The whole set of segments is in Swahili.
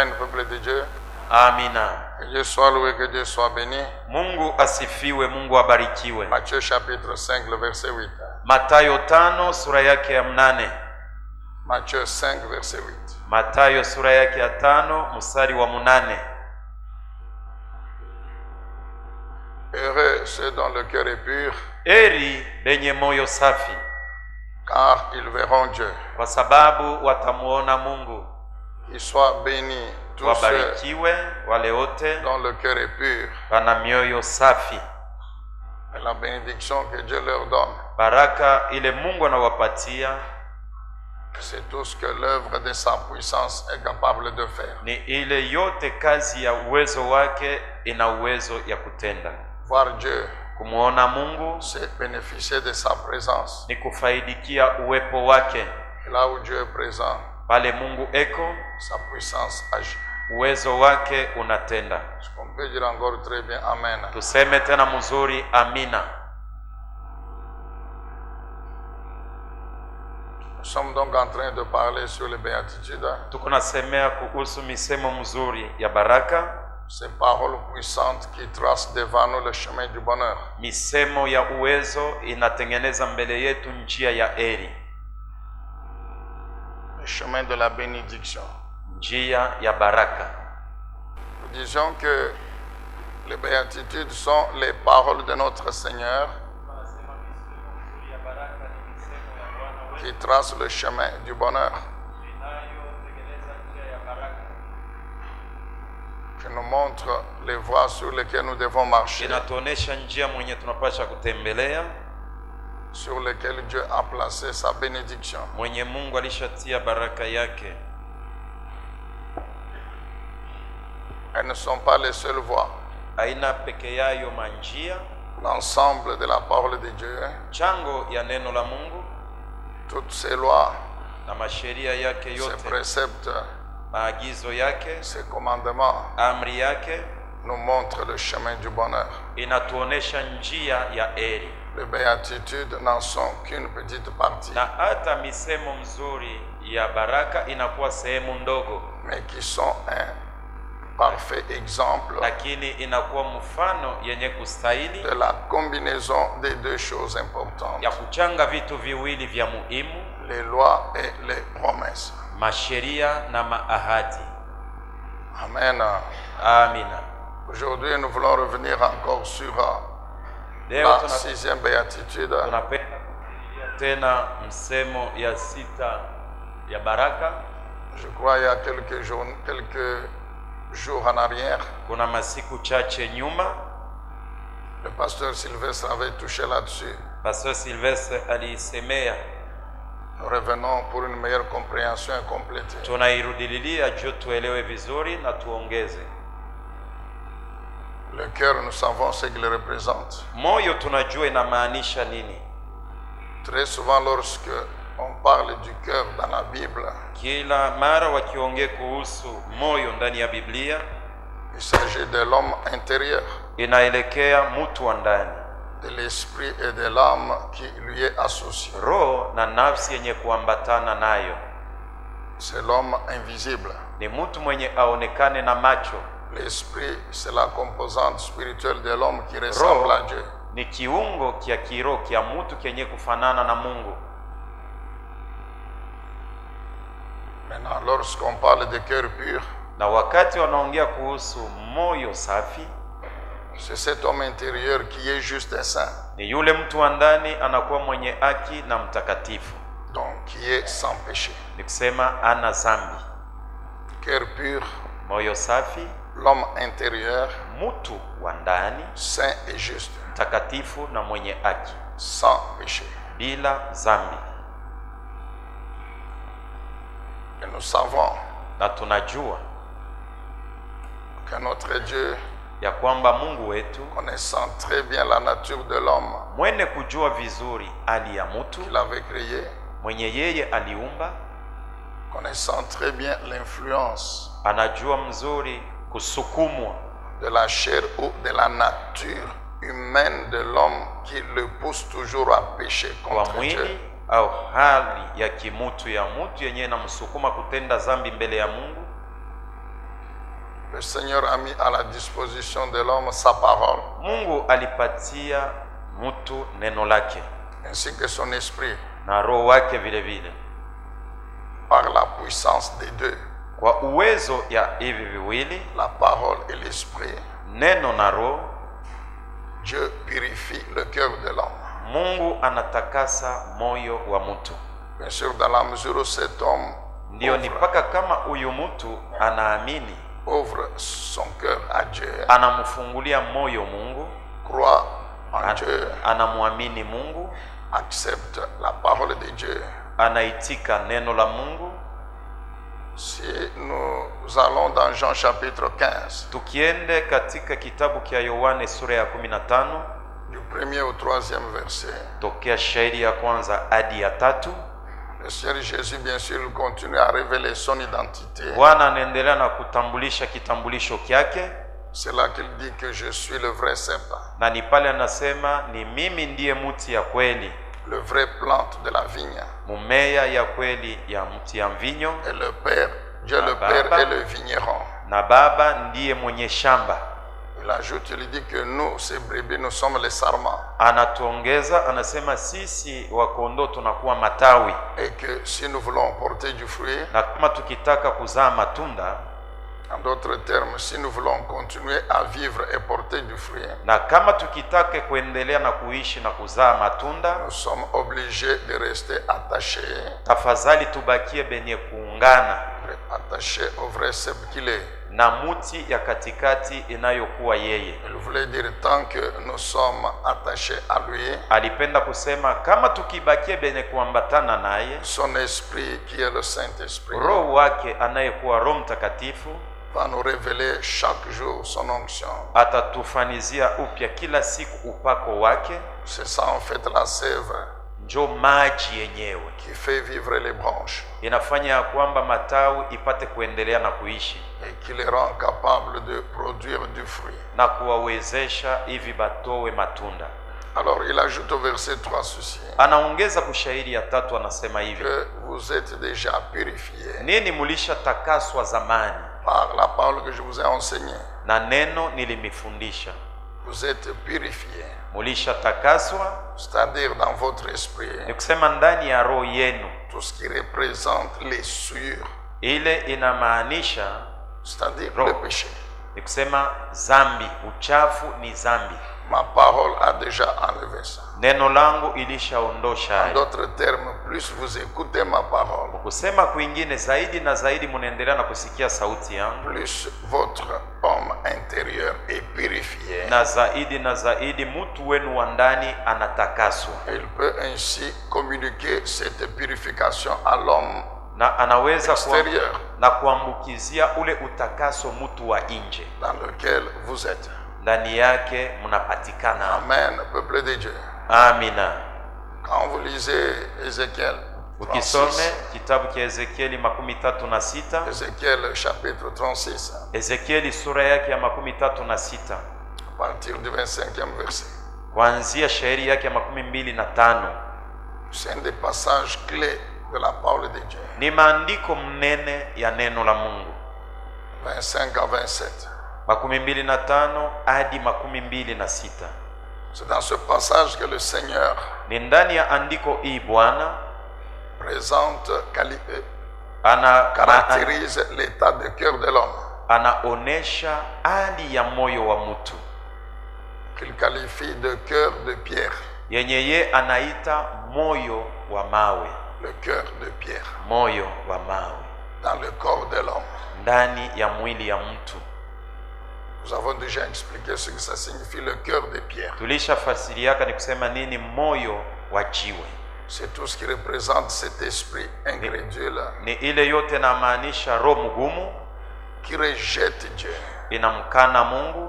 Amen, peuple de Dieu. Amina. Que Dieu soit loué, que Dieu soit béni. Mungu asifiwe, Mungu abarikiwe. Matthieu chapitre 5, le verset 8. Mathayo 5 sura yake ya 8. Matthieu 5, verset 8. Mathayo sura yake ya 5 mstari wa 8. Heureux ceux dont le cœur est pur, Heri lenye moyo safi, car ils verront Dieu. kwa sababu watamuona Mungu. Qu'ils soient bénis tous ceux Wabarikiwe wale wote dont le cœur est pur. wana mioyo safi. Et la bénédiction que Dieu leur donne, Baraka ile Mungu anawapatia c'est tout ce que l'œuvre de sa puissance est capable de faire. ni ile yote kazi ya uwezo wake ina uwezo ya kutenda. Voir Dieu, Kumuona Mungu c'est bénéficier de sa présence. ni kufaidikia uwepo wake. Et là où Dieu est présent, Pale Mungu eko, sa puissance agit. uwezo wake unatenda. Est-ce qu'on peut dire encore très bien Amen? Tuseme tena mzuri, amina. Nous sommes donc en train de parler sur les béatitudes, Tuko nasemea kuhusu misemo mzuri ya baraka, ces paroles puissantes qui tracent devant nous le chemin du bonheur. misemo ya uwezo inatengeneza mbele yetu njia ya heri, Le chemin de la bénédiction. njia ya baraka. Nous disions que les béatitudes sont les paroles de notre Seigneur qui tracent le chemin du bonheur, qui nous montrent les voies sur lesquelles nous devons marcher, Inatuonesha njia mwenye tunapasha kutembelea, sur lesquelles Dieu a placé sa bénédiction. mwenye Mungu alishatia baraka yake. Elles ne sont pas les seules voies. Aina peke yayo manjia, L'ensemble de la parole de Dieu, chango ya neno la Mungu toutes ces lois, na masheria yake ces yote, préceptes, maagizo yake, ces commandements amri yake nous montrent le chemin du bonheur. inatuonesha njia ya heri. Les béatitudes n'en sont qu'une petite partie, Na hata misemo mzuri ya baraka inakuwa sehemu ndogo, mais qui sont un parfait exemple lakini inakuwa mfano yenye kustahili de la combinaison des deux choses importantes, ya kuchanga vitu viwili vya muhimu, les lois et les promesses. masheria na maahadi. Amen. Amina. Aujourd'hui, nous voulons revenir encore sur Leo la sixième béatitude, tunapenda tena msemo ya 6 ya baraka. je crois il y a quelques jours en arrière. Kuna masiku chache nyuma, Le pasteur Sylvestre avait touché là-dessus. Pastor Sylvestre alisemea. Nous revenons pour une meilleure compréhension et compléter. Tunairudililia juu tuelewe vizuri na tuongeze. Le cœur, nous savons ce qu'il représente. Moyo tunajua inamaanisha nini. Très souvent, lorsque on parle du cœur dans la Bible, Kila mara wakiongea kuhusu moyo ndani ya Biblia, il s'agit de l'homme intérieur, inaelekea mtu wa ndani, de l'esprit et de l'âme qui lui est associé. roho na nafsi yenye kuambatana nayo. C'est l'homme invisible. Ni mtu mwenye aonekane na macho. L'esprit, c'est la composante spirituelle de l'homme qui ressemble à Dieu. Ni kiungo kia kiroho kia mtu kenye kufanana na Mungu. Maintenant, lorsqu'on parle de cœur pur, Na wakati wanaongea kuhusu moyo safi, c'est cet homme intérieur qui est juste et saint, ni yule mtu wa ndani anakuwa mwenye haki na mtakatifu, donc qui est sans péché. ni kusema ana dhambi. Cœur pur, Moyo safi, l'homme intérieur, mtu wa ndani saint et juste, mtakatifu na mwenye haki, sans péché. bila dhambi. Et nous savons Na tunajua que notre Dieu, ya kwamba Mungu wetu connaissant très bien la nature de l'homme mwene kujua vizuri hali ya mtu qu'il avait créé, mwenye yeye aliumba, connaissant très bien l'influence anajua mzuri kusukumwa de la chair ou de la nature humaine de l'homme qui le pousse toujours à pécher kwa contre Dieu. mwili au hali ya kimutu ya mtu yenye namsukuma kutenda dhambi mbele ya Mungu. Le Seigneur a mis à la disposition de l'homme sa parole, Mungu alipatia mtu neno lake ainsi que son esprit, na roho wake vile vile. par la puissance des deux, Kwa uwezo ya hivi viwili, la parole et l'esprit, neno na roho, Dieu purifie le cœur de l'homme. Mungu anatakasa moyo wa mtu. Bien sûr, dans la mesure où cet homme Ndio ni mpaka kama huyu mtu anaamini, ouvre son cœur à Dieu, anamfungulia moyo Mungu, croit en Dieu, anamwamini Mungu, accepte la parole de Dieu. anaitika neno la Mungu. Si nous allons dans Jean chapitre 15, Tukiende katika kitabu kia Yohane sura ya 15 du 1er au 3e verset, tokea shairi ya kwanza hadi ya 3, le Seigneur Jésus, bien sûr, il continue à révéler son identité. Bwana anaendelea na kutambulisha kitambulisho kyake, C'est là qu'il dit que je suis le vrai serpent, na ni pale anasema ni mimi ndiye mti ya kweli, le vrai plante de la vigne. mumea ya kweli ya mti ya mvinyo, Et le Père, Dieu le Baba. Père est le vigneron. na Baba ndiye mwenye shamba. Il ajoute, il dit que nous, ces brebis, nous sommes les sarments. Anatuongeza, anasema sisi wakondoo tunakuwa matawi, Et que si nous voulons porter du fruit, na kama tukitaka kuzaa matunda, en d'autres termes, si nous voulons continuer à vivre et porter du fruit, na kama tukitaka kuendelea na kuishi na kuzaa matunda, nous sommes obligés de rester attachés, tafadhali tubakie benye kuungana attachés au vrai cep qu'il est. na muti ya katikati inayokuwa yeye. Il voulait dire, tant que nous sommes attachés à lui, Alipenda kusema kama tukibakie benye kuambatana naye, son esprit, qui est le Saint-Esprit, roho wake anayekuwa Roho Mtakatifu va nous révéler chaque jour son onction. atatufanizia upya kila siku upako wake, C'est ça en fait la sève njo maji yenyewe qui fait vivre les branches inafanya ya kwamba matawi ipate kuendelea na kuishi et qui les rend capables de produire du fruit. na kuwawezesha hivi batowe matunda. Alors il ajoute au verset 3 ceci, Anaongeza kushairi ya 3, anasema hivi: que vous êtes déjà purifiés nini mulisha takaswa zamani par la parole que je vous ai enseignée. na neno nilimifundisha. Vous êtes purifiés, Mulisha takaswa c'est-à-dire dans votre esprit, ni kusema ndani ya roho yenu, tout ce qui représente les souillures, ile inamaanisha c'est-à-dire Roho. le péché. ni kusema zambi, uchafu ni zambi. Ma parole a déjà enlevé ça. Neno langu ilishaondosha En hayo. d'autres termes, plus vous écoutez ma parole, Kusema kwingine, zaidi na zaidi munaendelea na kusikia sauti yangu, plus votre homme intérieur est purifié. na zaidi mtu wenu wa ndani anatakaswa, Et il peut ainsi communiquer cette purification à l'homme na anaweza extérieur na kuambukizia ule utakaso mtu wa nje, dans lequel vous êtes. ndani yake mnapatikana. Amen, peuple de Dieu. Amina. Quand vous lisez Ézéchiel, Ukisome kitabu cha Ezekieli 36, Ézéchiel chapitre 36, Ezekieli sura yake ya 36, à partir du 25e verset, kuanzia shairi yake ya 25, c'est un des passages clés de la parole de Dieu. ni maandiko mnene ya neno la Mungu. 25 à 27. 25 hadi 26. C'est dans ce passage que le Seigneur Ni ndani ya andiko hii Bwana présente, caractérise l'état de cœur de l'homme, anaonesha hali ya moyo wa mtu qu'il qualifie de cœur de pierre, yenye ye anaita moyo wa mawe, le cœur de pierre, moyo wa mawe dans le corps de l'homme. ndani ya mwili ya mtu. Nous avons déjà expliqué ce que ça signifie, le cœur de pierre. Tulishafasiriaka ni kusema nini moyo wa jiwe. C'est tout ce qui représente cet esprit incrédule Ni ile yote inamaanisha roho mgumu, qui rejette Dieu, inamkana Mungu,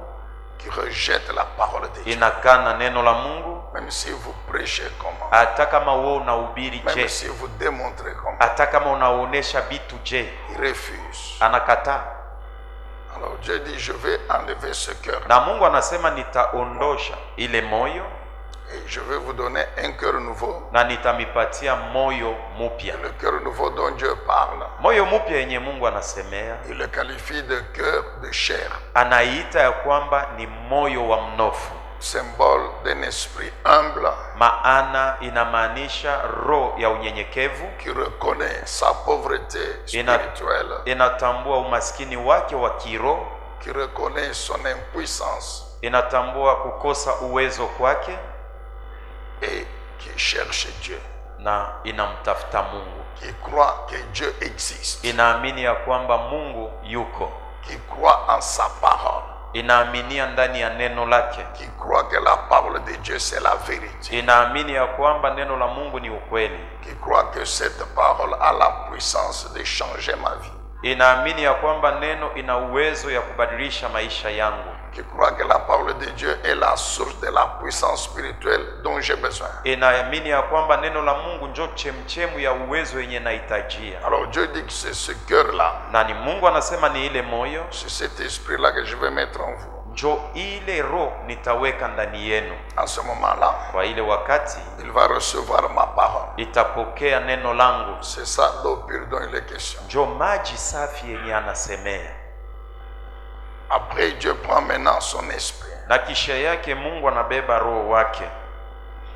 qui rejette la parole de Dieu. inakana neno la Mungu, Même si vous prêchez comment, hata kama wewe unahubiri même je, si vous démontrez comment, hata kama unaonesha vitu je, il refuse. anakataa. Alors Dieu dit, je vais enlever ce cœur Na Mungu anasema nitaondosha ile moyo Et je vais vous donner un cœur nouveau. na nitamipatia moyo mupya. Le cœur nouveau dont Dieu parle, Moyo mupya yenye Mungu anasemea, il le qualifie de cœur de chair, anaita ya kwamba ni moyo wa mnofu, symbole d'un esprit humble maana inamaanisha roho ya unyenyekevu, qui reconnaît sa pauvreté spirituelle, inatambua umaskini wake wa kiroho, qui reconnaît son impuissance inatambua kukosa uwezo kwake, et qui cherche Dieu, na inamtafuta Mungu, qui croit que Dieu existe, inaamini ya kwamba Mungu yuko, qui croit en sa parole, inaaminia ndani ya neno lake, qui croit que la parole de Dieu c'est la vérité, inaamini ya kwamba neno la Mungu ni ukweli, qui croit que cette parole a la puissance de changer ma vie, inaamini ya kwamba neno ina uwezo ya kubadilisha maisha yangu, qui croit que la parole de Dieu est la source de la puissance spirituelle dont j'ai besoin. inaamini ya kwamba neno la Mungu njo chemchemu ya uwezo yenye nahitajia. Alors Dieu dit que c'est ce cœur-là, Na ni Mungu anasema ni ile moyo, c'est cet esprit-là que je vais mettre en vous. njo ile roho nitaweka ndani yenu. En ce moment-là, Kwa ile wakati il va recevoir ma parole. itapokea neno langu, C'est ça l'eau pure dont il est question. njo maji safi yenye anasemea. Après, Dieu prend maintenant son esprit. Na kisha yake Mungu anabeba roho wake.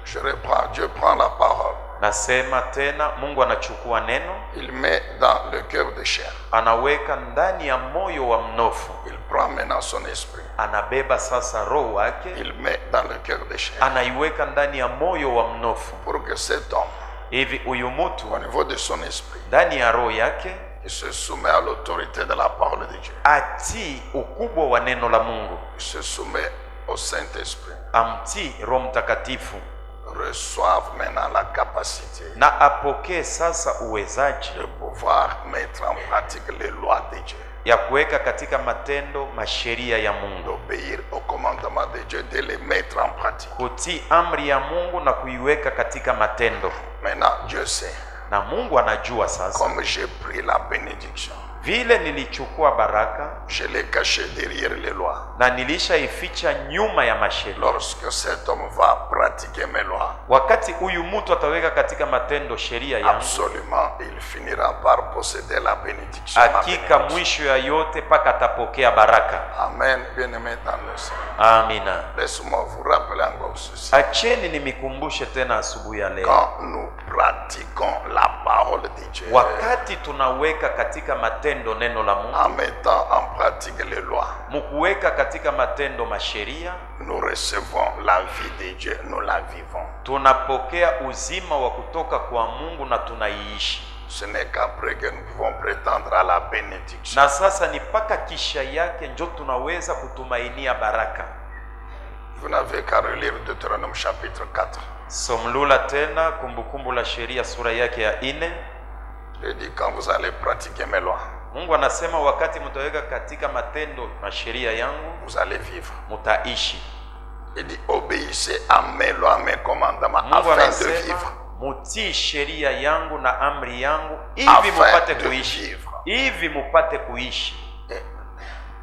Je reprends, Dieu prend la parole. Nasema tena, Mungu anachukua neno, Il met dans le cœur de chair. anaweka ndani ya moyo wa mnofu, Il prend maintenant son esprit. anabeba sasa roho wake, Il met dans le cœur de chair. anaiweka ndani ya moyo wa mnofu, Pour que cet homme, hivi huyu mtu au niveau de son esprit, ndani ya roho yake il se soumet à l'autorité de la parole de Dieu. atii ukubwa wa neno la Mungu, Il se soumet au Saint-Esprit. amtii Roho Mtakatifu, Reçoivent maintenant la capacité na apokee sasa uwezaji de pouvoir mettre en pratique les lois de Dieu, ya kuweka katika matendo masheria ya Mungu, d'obéir au commandement de Dieu, de les mettre en pratique. kutii amri ya Mungu na kuiweka katika matendo. Maintenant, Dieu sait, Na Mungu anajua sasa, comme j'ai pris la bénédiction, vile nilichukua baraka je l'ai caché derrière les lois. na nilishaificha nyuma ya masheria. Lorsque cet homme va pratiquer mes lois, Wakati huyu mtu ataweka katika matendo sheria yangu, absolument, il finira par posséder la bénédiction. ma hakika bénédiction. mwisho ya yote mpaka atapokea baraka. Amen, bien-aimé dans le Seigneur. Amina. Laisse-moi vous rappeler encore ceci. Acheni nimikumbushe tena asubuhi ya leo, Quand nous pratiquons la parole de Dieu, wakati tunaweka katika matendo neno la Mungu, en mettant en pratique les lois, mkuweka katika matendo masheria, nous recevons la vie de Dieu, nous la vivons. tunapokea uzima wa kutoka kwa Mungu na tunaiishi. Ce n'est qu'après que nous pouvons prétendre à la bénédiction. Na sasa ni mpaka kisha yake njo tunaweza kutumainia baraka. Vous n'avez qu'à relire Deutéronome chapitre 4. Somlula tena Kumbukumbu la Sheria sura yake ya 4. Je dis quand vous allez pratiquer mes lois, Mungu anasema wakati mtaweka katika matendo na sheria yangu vous allez vivre. mutaishi. Il dit obéissez à mes lois, mes commandements, Mungu afin de anasema vivre. mutii sheria yangu na amri yangu hivi Afin mupate de kuishi. vivre. Hivi mupate kuishi. Et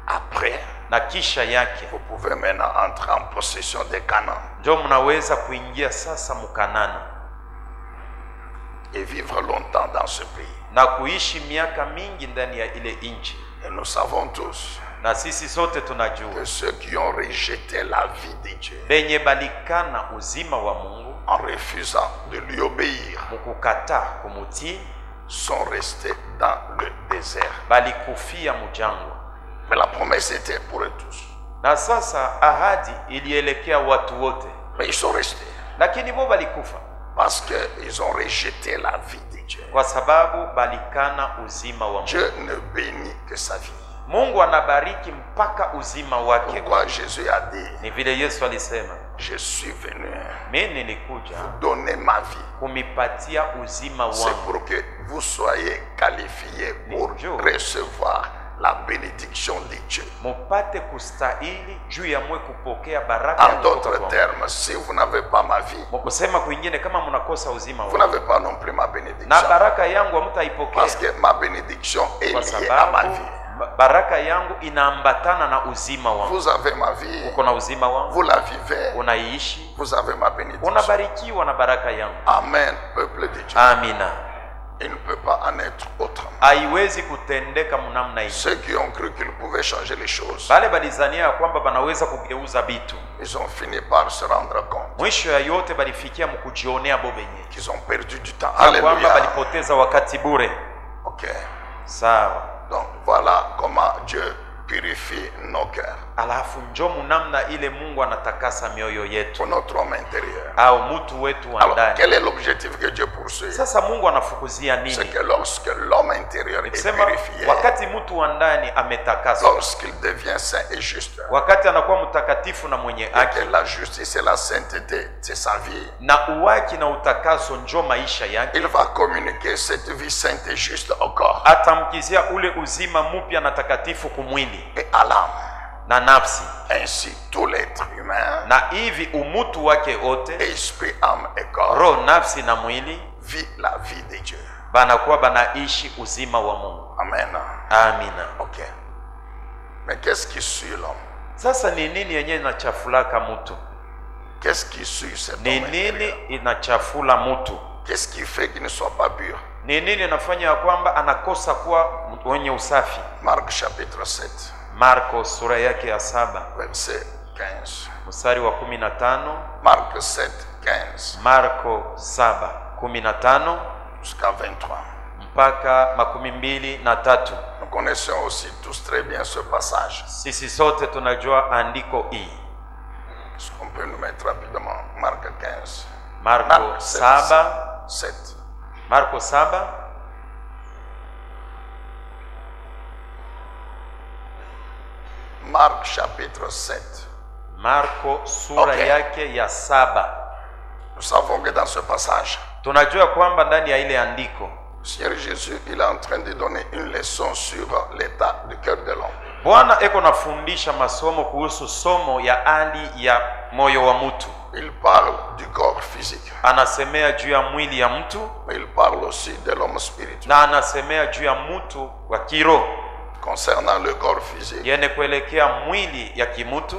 après, Na kisha yake vous pouvez maintenant entrer en possession de Canaan ndio mnaweza kuingia sasa Mkanani et vivre longtemps dans ce pays. na kuishi miaka mingi ndani ya ile nchi. Et nous savons tous Na sisi sote tunajua que ceux qui ont rejeté la vie de Dieu benye balikana uzima wa Mungu en refusant de lui obéir mukukataa kumutii sont restés dans le désert. balikufia mujangwa. Mais la promesse était pour eux tous. Na sasa ahadi ilielekea watu wote, Mais ils sont restés lakini bo balikufa parce qu'ils ont rejeté la vie de Dieu. kwa sababu balikana uzima wa Mungu. Dieu ne bénit que sa vie. Mungu anabariki mpaka uzima wake. Pourquoi Jésus a dit, Ni vile Yesu alisema, je suis venu mimi nilikuja donner ma vie. kumipatia uzima C'est wangu pour que vous soyez qualifiés pour Dieu. recevoir la bénédiction de Dieu. mupate kustahili juu ya mwe kupokea baraka ya En kutoka d'autres kwa termes, si vous n'avez pas ma vie, Mungu. Kusema kwingine, kama mnakosa uzima vous wangu n'avez pas non plus ma na bénédiction. baraka yangu hamtaipokea, Parce que ma bénédiction est kwa liée à ma sababu vie. baraka yangu inaambatana na uzima wangu. Vous avez ma vie. Uko na uzima wangu, Vous la vivez. unaishi, Vous avez ma bénédiction. unabarikiwa na baraka yangu. Amen, peuple de Dieu. Amina. Il ne peut pas en être autrement. Haiwezi kutendeka mnamna hii. Ceux qui ont cru qu'ils pouvaient changer les choses, Bale balizania kwamba banaweza kugeuza vitu, ils ont fini par se rendre compte mwisho ya yote balifikia mkujionea bobenye qu'ils ont perdu du temps. kwamba Alléluia. balipoteza wakati bure. Ok. Sawa. Donc voilà comment Dieu purifie nos cœurs. Alafu njo mnamna ile Mungu anatakasa mioyo yetu Pour notre homme intérieur. au mtu wetu wa Alors, ndani. quel est l'objectif que Dieu poursuit? Sasa Mungu anafukuzia C'est nini? que lorsque l'homme intérieur est Sema purifié, wakati mtu wa ndani ametakaswa, lorsqu'il devient saint et juste, wakati anakuwa mtakatifu na mwenye et haki, que la justice et la sainteté, c'est sa vie, na uwaki na utakaso njo maisha yake, il va communiquer cette vie sainte et juste au corps atamkizia ule uzima mpya na takatifu kumwili et à l'âme. na nafsi, Ainsi, tout l'être humain, na hivi umutu wake wote, esprit, âme et corps, roho, nafsi na mwili, vit la vie de Dieu. banakuwa banaishi uzima wa Mungu. Amen. Amina. Ok. Mais qu'est-ce qui suit l'homme? Sasa ni nini yenye inachafulaka mtu? Qu'est-ce qui suit cet Ni homme nini intérieur? inachafula mtu? Qu'est-ce qui fait qu'il ne soit pas pur? Ni nini inafanya ya kwamba anakosa kuwa wenye usafi? Marc chapitre 7, Marko sura yake ya 7 verset 15. mstari wa 15. Marc 7, 15 Marko 7:15 jusqu'à 23. mpaka 23. Nous connaissons aussi tous très bien ce passage. Sisi sote tunajua andiko hii. Est-ce qu'on peut nous mettre rapidement Marc 15? Marko Mark 7. 7. Marko 7 Marc chapitre 7. Marko sura Okay. yake ya 7. Nous savons que dans ce passage, Tunajua kwamba ndani ya ile andiko le Seigneur Jésus, il est en train de donner une leçon sur l'état du cœur de l'homme. Bwana eko nafundisha masomo kuhusu somo ya hali ya moyo wa mtu. Il parle du corps physique, Anasemea juu ya mwili ya mtu mais il parle aussi de l'homme spirituel. na anasemea juu ya mtu wa kiroho. Concernant le corps physique, Yene kuelekea mwili ya kimutu,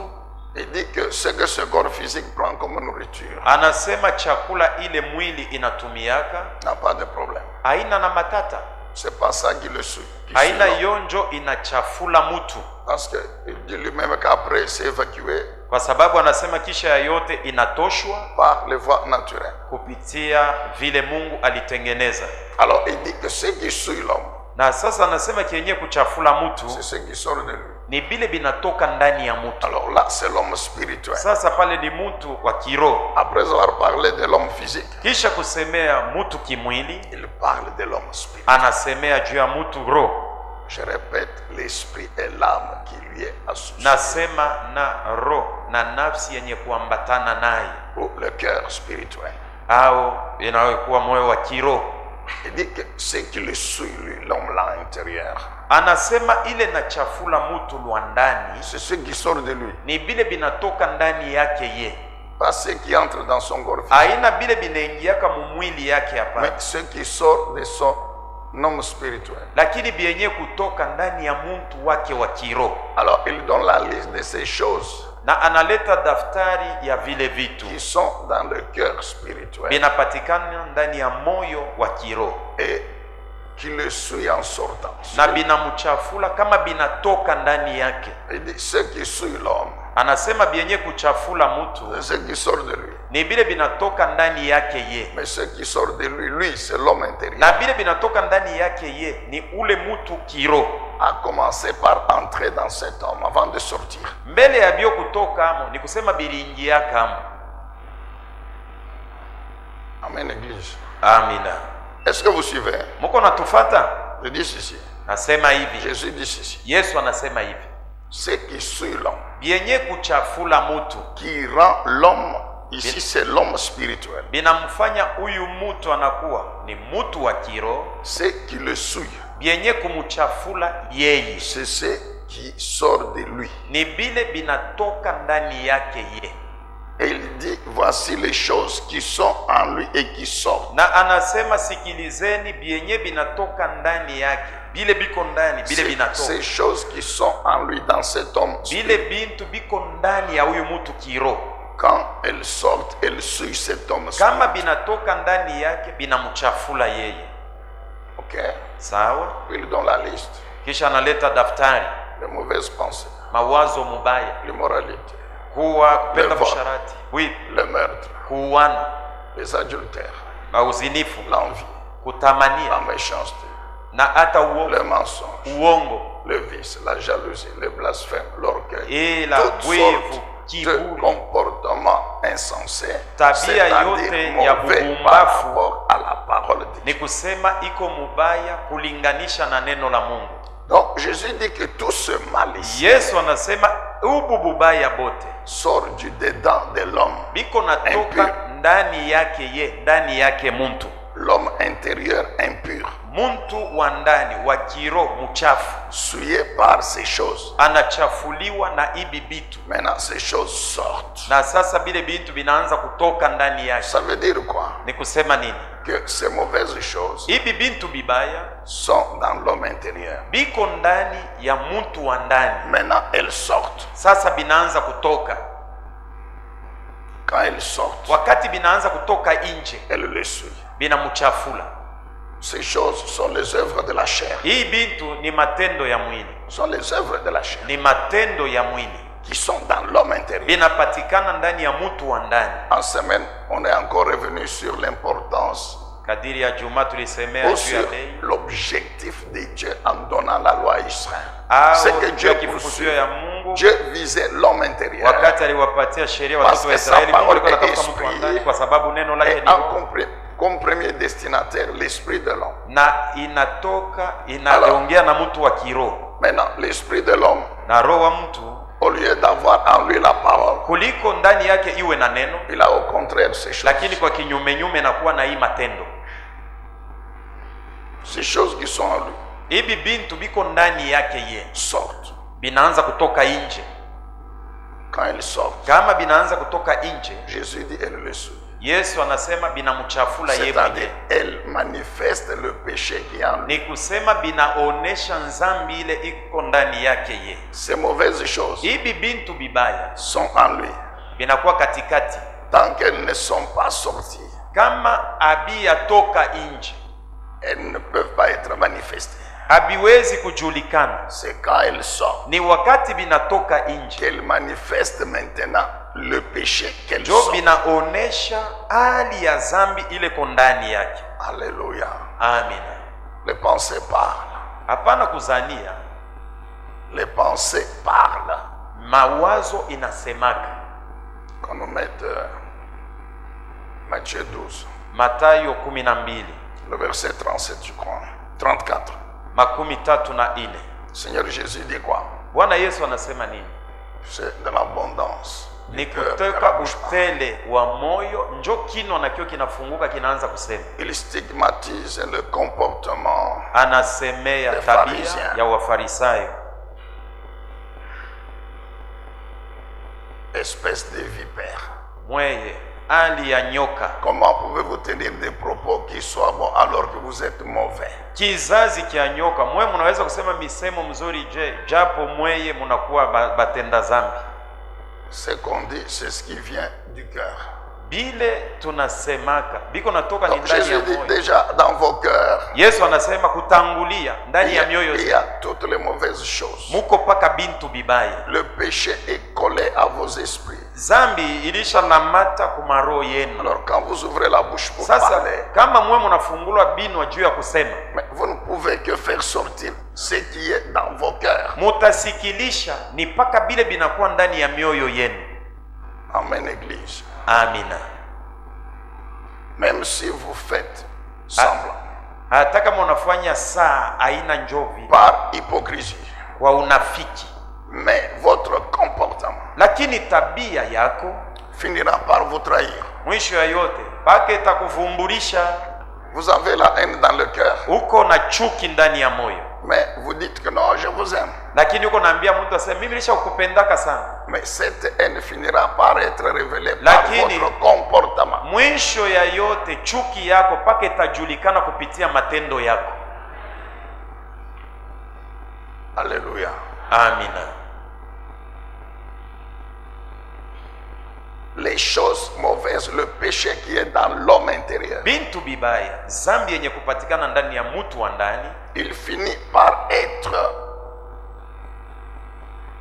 il dit que ce que ce corps physique prend comme nourriture anasema chakula ile mwili inatumiaka n'a pas de problème. haina na matata, C'est pas ça qui le suit. qui suit haina l'homme. yonjo inachafula mtu, Parce qu'il dit lui-même qu'après c'est évacué kwa sababu anasema kisha ya yote inatoshwa par les voies naturelles. kupitia vile Mungu alitengeneza. Alors il dit que ce qui suit l'homme, Na sasa anasema kienye kuchafula mtu c'est ce qui sort de lui. ni bile binatoka ndani ya mtu. Alors là, c'est l'homme spirituel. Sasa pale ni mtu wa kiroho. Après avoir parlé de l'homme physique, Kisha kusemea mtu kimwili, il parle de l'homme spirituel. anasemea juu ya mtu roho. Je répète, l'esprit et l'âme qui lui est associé. Nasema na roho na nafsi yenye kuambatana naye, Ou le cœur spirituel. au inayokuwa moyo wa kiroho. Il dit que ce qui le suit, lui, l'homme là intérieur, Anasema ile na chafula mtu lwa ndani c'est ce qui sort de lui. ni bile binatoka ndani yake ye, Pas ce qui entre dans son corps physique, haina bile binaingiaka mumwili yake hapa, mais ce qui sort de son homme spirituel. lakini byenye kutoka ndani ya mtu wake wa kiroho. Alors il donne la liste de ces choses Na analeta daftari ya vile vitu qui sont dans le cœur spirituel binapatikana ndani ya moyo wa kiroho et qui le suit en sortant. na binamchafula kama binatoka ndani yake. Il dit ce qui suit l'homme, Anasema byenye kuchafula mtu c'est ce qui sort de lui. ni bile binatoka ndani yake ye, Mais ce qui sort de lui, lui, c'est l'homme intérieur. na bile binatoka ndani yake ye ni ule mtu kiroho. A commencé par entrer dans cet homme avant de sortir. Mbele ya bio kutoka amo ni kusema biliingiaka amo. Amen, Église. Amina. Est-ce que vous suivez? Muko natufata? Je dis ceci. Nasema hivi, Jésus dit ceci. Yesu anasema hivi, Ce qui suit l'homme, byenye kuchafula mtu qui rend l'homme, ici c'est l'homme spirituel, binamfanya huyu mtu anakuwa ni mtu wa kiroho. ce qui le suit, Byenye kumuchafula yeye c'est ce qui sort de lui. ni bile binatoka ndani yake ye. Et il dit, voici les choses qui sont en lui et qui sortent. Na anasema sikilizeni bienye binatoka ndani yake, bile biko ndani, bile binatoka. Ces choses qui sont en lui dans cet homme. Bile bintu biko ndani ya huyu mtu kiroho. Quand elles sortent, elles suivent cet homme. Kama binatoka ndani yake binamchafula yeye. Ok. Sawa? Il donne la liste. Kisha analeta daftari. Les mauvaises pensées. Mawazo mubaya. L'immoralité. Kuwa kupenda msharati. Oui. Le meurtre. Kuuana. Les adultères. Mauzinifu. L'envie. Kutamania. La méchanceté. Na hata uongo. Le mensonge. Uongo. Le vice, la jalousie, le blasphème, l'orgueil. Et la toutes sortes de comportements insensés. Tabia yote ya bubumbafu à la parole de Dieu. ni kusema iko mubaya kulinganisha na neno la Mungu. Donc Jésus dit que tout ce mal ici Yesu anasema ubu bubaya bote sort du dedans de l'homme. biko natoka ndani yake ndani yake muntu. L'homme intérieur impur. Muntu wa ndani wa kiro mchafu. Souillé par ces choses. Anachafuliwa na ibi bitu. Maintenant ces choses sortent. Na sasa bile bintu binaanza kutoka ndani yake. Ça veut dire quoi? Ni kusema nini? Que ces mauvaises choses ibi bintu bibaya sont dans l'homme intérieur. Biko ndani ya muntu wa ndani. Maintenant elles sortent. Sasa binaanza kutoka. Quand elles sortent, wakati binaanza kutoka nje, elles le souillent. Binamchafula. Ces choses sont les œuvres de la chair. Hii bintu ni matendo ya mwili. Sont les œuvres de la chair. Ni matendo ya mwili. Qui sont dans l'homme intérieur. Binapatikana ndani ya mtu wa ndani. En semaine, on est encore revenu sur l'importance. Kadiri ya Juma tulisemea juu ya dei. L'objectif de Dieu en donnant la loi à Israël. C'est que Dieu poursuit ya Mungu. Dieu visait l'homme intérieur. Wakati aliwapatia sheria watoto wa Israeli, Mungu alikuwa anatafuta mtu wa ndani kwa sababu neno lake ni comme premier destinataire l'esprit de l'homme. Na inatoka inaongea na mtu wa kiroho. Maintenant l'esprit de l'homme. Na roho wa mtu, au lieu d'avoir en lui la parole, kuliko ndani yake iwe na neno, il a au contraire ces choses. Lakini kwa kinyume nyume nakuwa na hii matendo. Ces choses qui sont en lui. Ibi bintu biko ndani yake ye sortent. Binaanza kutoka nje. Quand elles sortent. Kama binaanza kutoka nje, Jésus dit elle le souille. Yesu anasema binamchafula yeye mwenyewe. Elle manifeste le péché qui en lui. Ni kusema binaonesha nzambi ile iko ndani yake ye. Ces mauvaises choses. Ibi bintu bibaya sont en lui. Binakuwa katikati. Tant qu'elles ne sont pas sorties. Kama abiyatoka nje, elles ne peuvent pas être manifestées. Habiwezi kujulikana. C'est quand elles sortent. Ni wakati binatoka nje. Qu'elles manifestent maintenant le péché qu'elles sont. Jo binaonesha hali ya zambi ile kondani yake. Alléluia. Amina. Les pensées parlent. Hapana kuzania. Les pensées parlent. Mawazo inasemaka. Quand nous mettons Matthieu 12. Mathayo 12. Le verset 37 je crois. 34. Makumi tatu na ine. Seigneur Jésus dit quoi? Bwana Yesu anasema nini? C'est de l'abondance. Ni kutoka utele wa moyo njo kino na kio kinafunguka kinaanza kusema. Il stigmatise le comportement. Anasemea tabia ya Wafarisayo. Espèce de vipère. Mweye ali ya nyoka. Comment pouvez-vous tenir des propos qui soient bons alors que vous êtes mauvais? Kizazi kia nyoka, mwe mnaweza kusema misemo mzuri japo mweye mnakuwa batenda zambi. Ce qu'on dit, c'est ce qui vient du cœur. Bile tunasemaka biko natoka ni ndani ya moyo. Déjà dans vos cœurs. Yesu anasema kutangulia ndani ya mioyo. Il y a toutes les mauvaises choses. Muko paka bintu bibaya. Le péché est collé à vos esprits. Zambi ilisha lamata kumaro yenu. Alors quand vous ouvrez la bouche pour parler, kama mwe mnafungula binwa juu ya kusema, mais vous ne pouvez que faire sortir ce qui est dans vos cœurs. Mutasikilisha ni paka bile binakuwa ndani ya mioyo yenu. Amen, Église. Amina. Même si vous faites semblant. Hata kama unafanya saa aina njovi. Par hypocrisie. Kwa unafiki. Mais votre comportement. Lakini tabia yako finira par vous trahir. Mwisho ya yote pake itakuvumbulisha. Vous avez la haine dans le cœur. Uko na chuki ndani ya moyo. Mais vous dites que non, je vous aime. lakini uko naambia mtu asema mimi nilishakupendaka sana, mais cette haine finira par être révélée par votre comportement. Mwisho ya yote chuki yako paka itajulikana kupitia matendo yako. Alléluia. Amina. Les choses mauvaises, le péché qui est dans l'homme intérieur, bintu bibaya, zambi yenye kupatikana ndani ya mtu wa ndani, il finit par être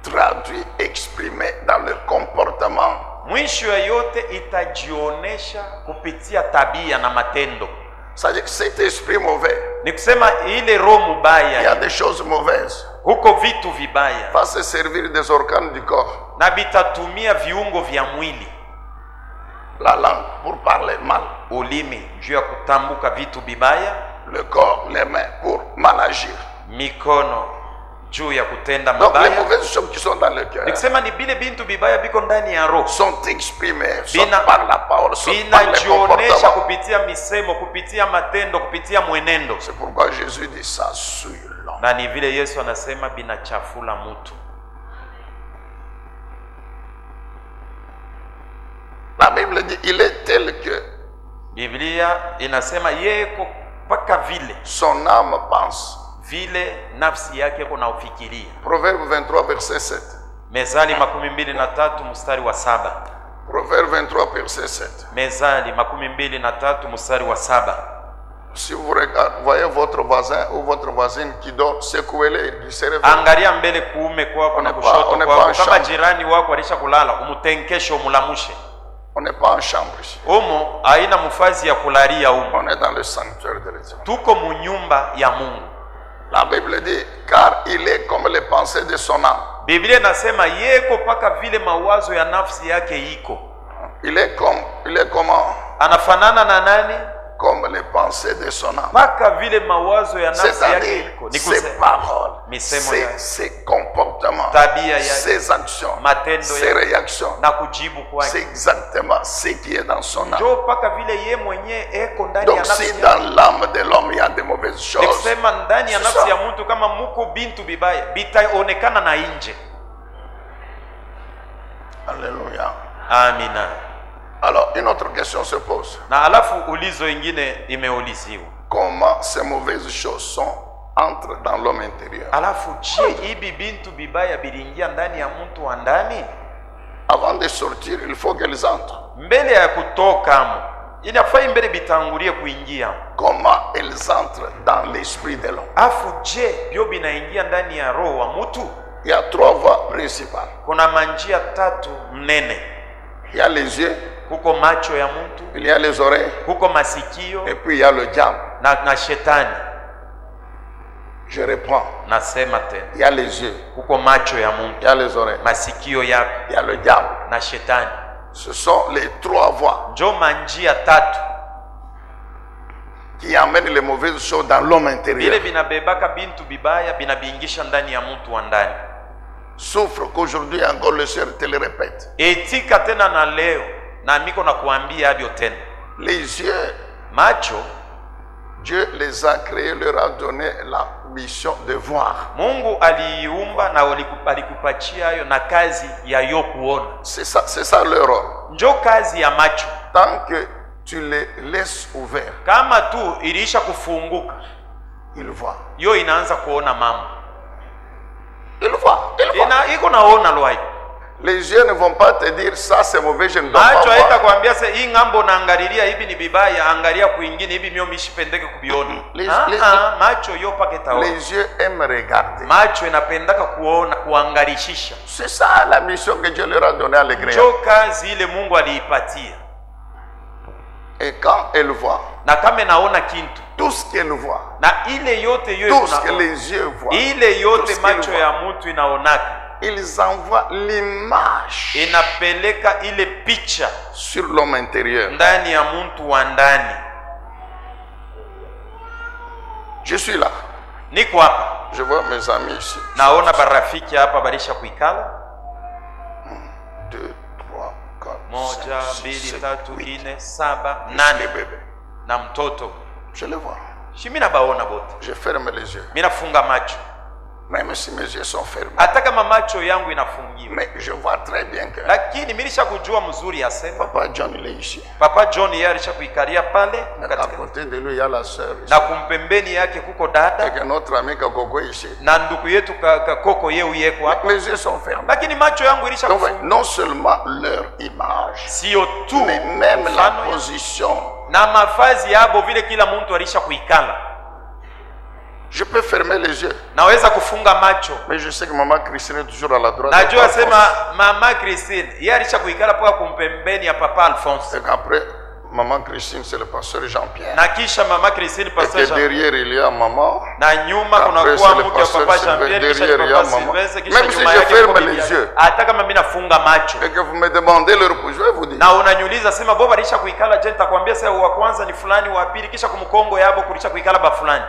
traduit, exprimé dans le comportement. Mwisho ya yote itajionesha kupitia tabia na matendo. C'est-à-dire que cet esprit mauvais, ni kusema ile roho mubaya, il y a des choses mauvaises, huko vitu vibaya va se servir des organes du corps, na bitatumia viungo vya mwili, la langue pour parler mal, ulimi juu ya kutambuka vitu bibaya, le corps, les mains pour mal agir, mikono juu ya kutenda donc mabaya. les mauvaises choses qui sont dans le cœur, ni kusema ni bile bintu bibaya biko ndani ya roho, sont exprimées soit par la parole, soit par le binajionesha comportement. kupitia misemo, kupitia matendo, kupitia mwenendo. C'est pourquoi Jésus dit ça souille l'homme. Na ni vile Yesu anasema binachafula mtu. La Bible dit il est tel que Biblia inasema yeko paka vile son âme pense. vile nafsi yake kuna ufikiria. Proverbe 23 verset 7. Mezali 23 mstari wa 7. Proverbe 23 verset 7. Mezali 23 mstari wa 7. Si vous regardez, voyez votre voisin ou votre voisine qui dort, secouez-le, il se réveille. Angalia mbele kuume kwako na kushoto kwako, kama jirani wako alisha kulala umutenkeshe, umulamushe. On n'est pas en chambre ici. Umo haina mfazi ya kularia umo. On est dans le sanctuaire de l'Éternel. Tuko munyumba ya Mungu. La Bible dit car il est comme les pensées de son âme. Biblia inasema yeko paka vile mawazo ya nafsi yake iko. Il est comment? Anafanana na nani? Comme les pensées de son âme. Paka vile mawazo ya nafsi yake iko. Ni ses paroles, ses comportements, ses actions, ses réactions. Na kujibu kwake. C'est exactement ce qui est dans son âme. Jo paka vile ye mwenye eko ndani ya nafsi. Donc si dans l'âme de l'homme il y a des mauvaises choses, nikisema ndani ya nafsi ya mtu kama muko bintu bibaya bitaonekana na nje. Alléluia. Amina. Alors une autre question se pose. Na alafu ulizo ingine imeuliziwa. Comment ces mauvaises choses entrent dans l'homme intérieur? Alafu je hivi bintu bibaya bilingia ndani ya mtu wa ndani? Avant de sortir, il faut qu'elles entrent. Mbele ya kutoka inafaa mbele bitangulie kuingia. Comment elles entrent dans l'esprit de l'homme? Afu je bio binaingia ndani ya roho wa mtu? Il y a trois voies principales. Kuna manjia tatu mnene. Il y a les yeux, kuko macho ya mtu, il y a les oreilles, kuko masikio, et puis il y a le diable. na shetani. Je reprends. Nasema tena. Il y a les yeux, kuko macho ya mtu, il y a les oreilles, masikio yako, il y a le diable, na shetani. Ce sont les trois voies njo manjia tatu qui amènent les mauvaises choses dans l'homme intérieur. Vile binabebaka bintu bibaya binabingisha ndani ya mtu wa ndani. Souffre qu'aujourd'hui encore le Seigneur te le répète. Etika tena na leo na miko na kuambia hivyo tena. Les yeux, macho, Dieu les a créés, leur a donné la mission de voir. Mungu aliumba na alikupatia hayo na kazi ya yo kuona. C'est ça leur rôle. Njo kazi ya macho. Tant que tu les laisses ouverts, kama tu iliisha kufunguka, il voit. Yo inaanza kuona mambo. Il voit. Iko naona lwai. Les yeux ne vont pas te dire ça c'est mauvais, je ne dois pas voir. Haita kuambia sasa hii ngambo naangalilia hivi ni bibaya, angalia kwingine hivi mimi mishipendeke kubiona. Macho yo pake taona. Les yeux aiment regarder. Macho inapendaka kuona, kuangalishisha. C'est ça la mission que Dieu leur a donnée à l'église. Jo kazi ile Mungu aliipatia. Et quand elle voit, na kama naona kintu, tout ce qu'elle voit, na ile yote yo tout ce que les yeux voient, ile yote macho ya mtu inaonaka, ils envoient l'image, inapeleka ile picha sur l'homme intérieur, ndani ya mtu wa ndani. Je suis là, niko hapa, je vois mes amis ici, naona barafiki hapa barisha kuikala. 2, 3, 4, 1, 2, 3, 4, 7, 8 na mtoto. Je les vois. Shimina baona bote. Je ferme les yeux. Mina funga macho. Même si mes yeux sont fermés. hata kama macho yangu inafungiwa, Mais je vois très bien que lakini milisha kujua mzuri asema Papa John il est ici. Papa John yeye alishakuikalia pale À côté de lui, il y a la sœur ici. na kumpembeni yake kuko Et dada que notre ami Kakoko est ici. na ndugu yetu Koko yeye yeko hapa, Mes yeux sont fermés. lakini macho yangu ilisha Donc, kufungiwa. non seulement leur image, Sio tu mais même la mfano position. na mavazi yabo vile kila mtu alisha kuikala. Je peux fermer les yeux, Naweza kufunga macho, mais je sais que maman Christine est toujours à la droite. najua sema mama Christine yeye alisha kuikala paka kumpembeni ya Papa Alphonse, Et qu'après, maman Christine, c'est le pasteur Jean-Pierre. na kisha mama Christine Et pastor que Jean, derrière, il y a maman. na nyuma kuna Après, kuwa c'est le mke wa pasteur Papa Sylvain. Jean-Pierre, kisha Derrière, il y a Papa maman. Sylvestre, kisha Même si nyuma je yake ferme kuko les bibi yake. yeux. Hata kama mimi nafunga macho Et que vous me demandez leur position, je vais vous dire. na unaniuliza sema boba alisha kuikala, je, nitakwambia sasa wa kwanza ni fulani, wa pili, kisha kumkongo yabo kulisha kuikala ba fulani.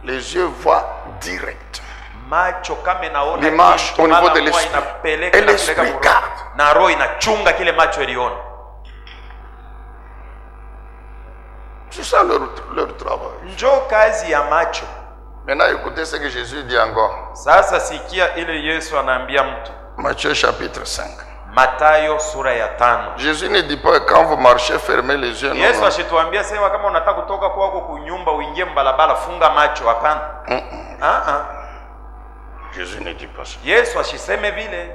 Les yeux voient direct. Macho kama naona L'image kitu, au niveau mara de huwa l'esprit. inapeleka Et na l'esprit kupeleka roho. garde. Na roho inachunga kile macho iliona. C'est ça leur travail. Njoo kazi ya macho. Maintenant, écoutez ce que Jésus dit encore. Sasa sikia ile Yesu anaambia mtu. Matthieu chapitre 5. Mathayo sura ya 5. Jésus ne dit pas que quand vous marchez, fermez les yeux. Non, Yesu non. ashituambia sema kama unataka kutoka kwako kunyumba uingie mbalabala funga macho, hapana. Jésus ne dit pas ça. Yesu ashiseme vile.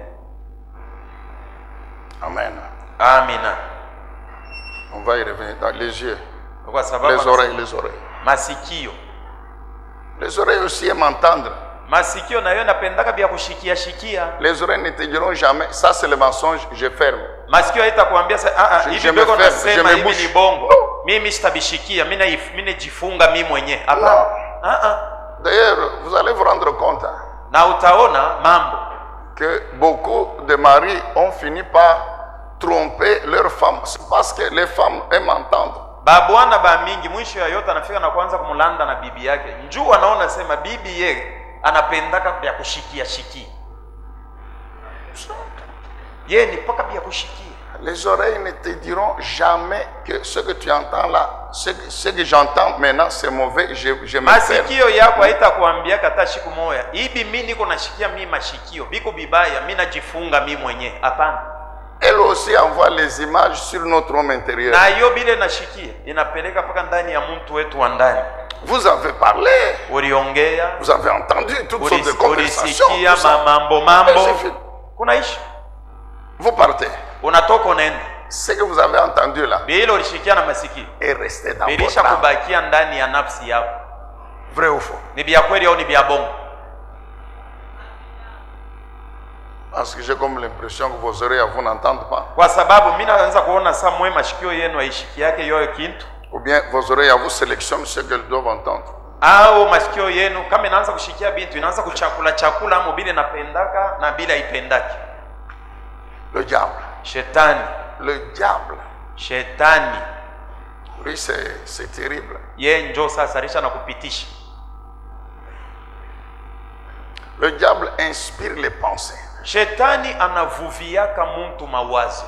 Amen. Amina. On va y revenir. Dans les yeux, Kwa sababu les oreilles, les oreilles. masikio. Les oreilles aussi aiment entendre. Masikio nayo napendaka bia kushikia shikia. Les oreilles ne te diront jamais, ça c'est le mensonge, je ferme. Masikio haitakwambia Je hivi me beko ferme, nasema je me hivi bouche. ni bongo. No. Mimi sitabishikia, mimi najifunga mimi mwenyewe. Hapana. D'ailleurs, vous allez vous rendre compte Na utaona mambo que beaucoup de maris ont fini par tromper leurs femmes. C'est parce que les femmes aiment entendre. babwana ba mingi mwisho ya yote anafika na kwanza kumlanda na bibi yake. Njoo anaona sema bibi ye anapendaka bia kushikia shikia. Ye ni paka bia kushikia. Les oreilles ne te diront jamais que ce que tu entends là, ce que j'entends maintenant, c'est mauvais, je me ferme. Masikio yako haitakwambia hata siku moja hivi mimi niko nashikia mimi mashikio biko bibaya mimi najifunga mimi mwenyewe. Hapana. Elle aussi envoie les images sur notre homme intérieur. Na hiyo bile nashikia inapeleka paka ndani ya mtu wetu wa ndani. Vous avez parlé, Uliongea, vous avez entendu toutes sortes de conversations. ulisikia tout ça. mambo Et c'est fini. kunaishi Vous partez. unatoka unaenda. Ce que vous avez entendu là Bila ulishikia na masikio est resté dans bilisha votre âme. kubakia ndani ya nafsi yako. Vrai ou faux? Ni bia kweli au ni bia bongo? Parce que j'ai comme l'impression que vos oreilles vous n'entendent pas. Kwa sababu mimi naanza kuona saa mwe mashikio yenu aishiki yake yoyo kintu, Ou bien vos oreilles vous sélectionnent ce qu'elles doivent entendre. au mashikio yenu kama inaanza kushikia bintu inaanza kuchakula amu bile napendaka na bila ipendaki. Le diable. Shetani, Le diable. shetani Oui, c'est terrible. ye njoo sasa alisha na kupitisha. Le diable inspire les pensées. Shetani anavuviaka muntu mawazo.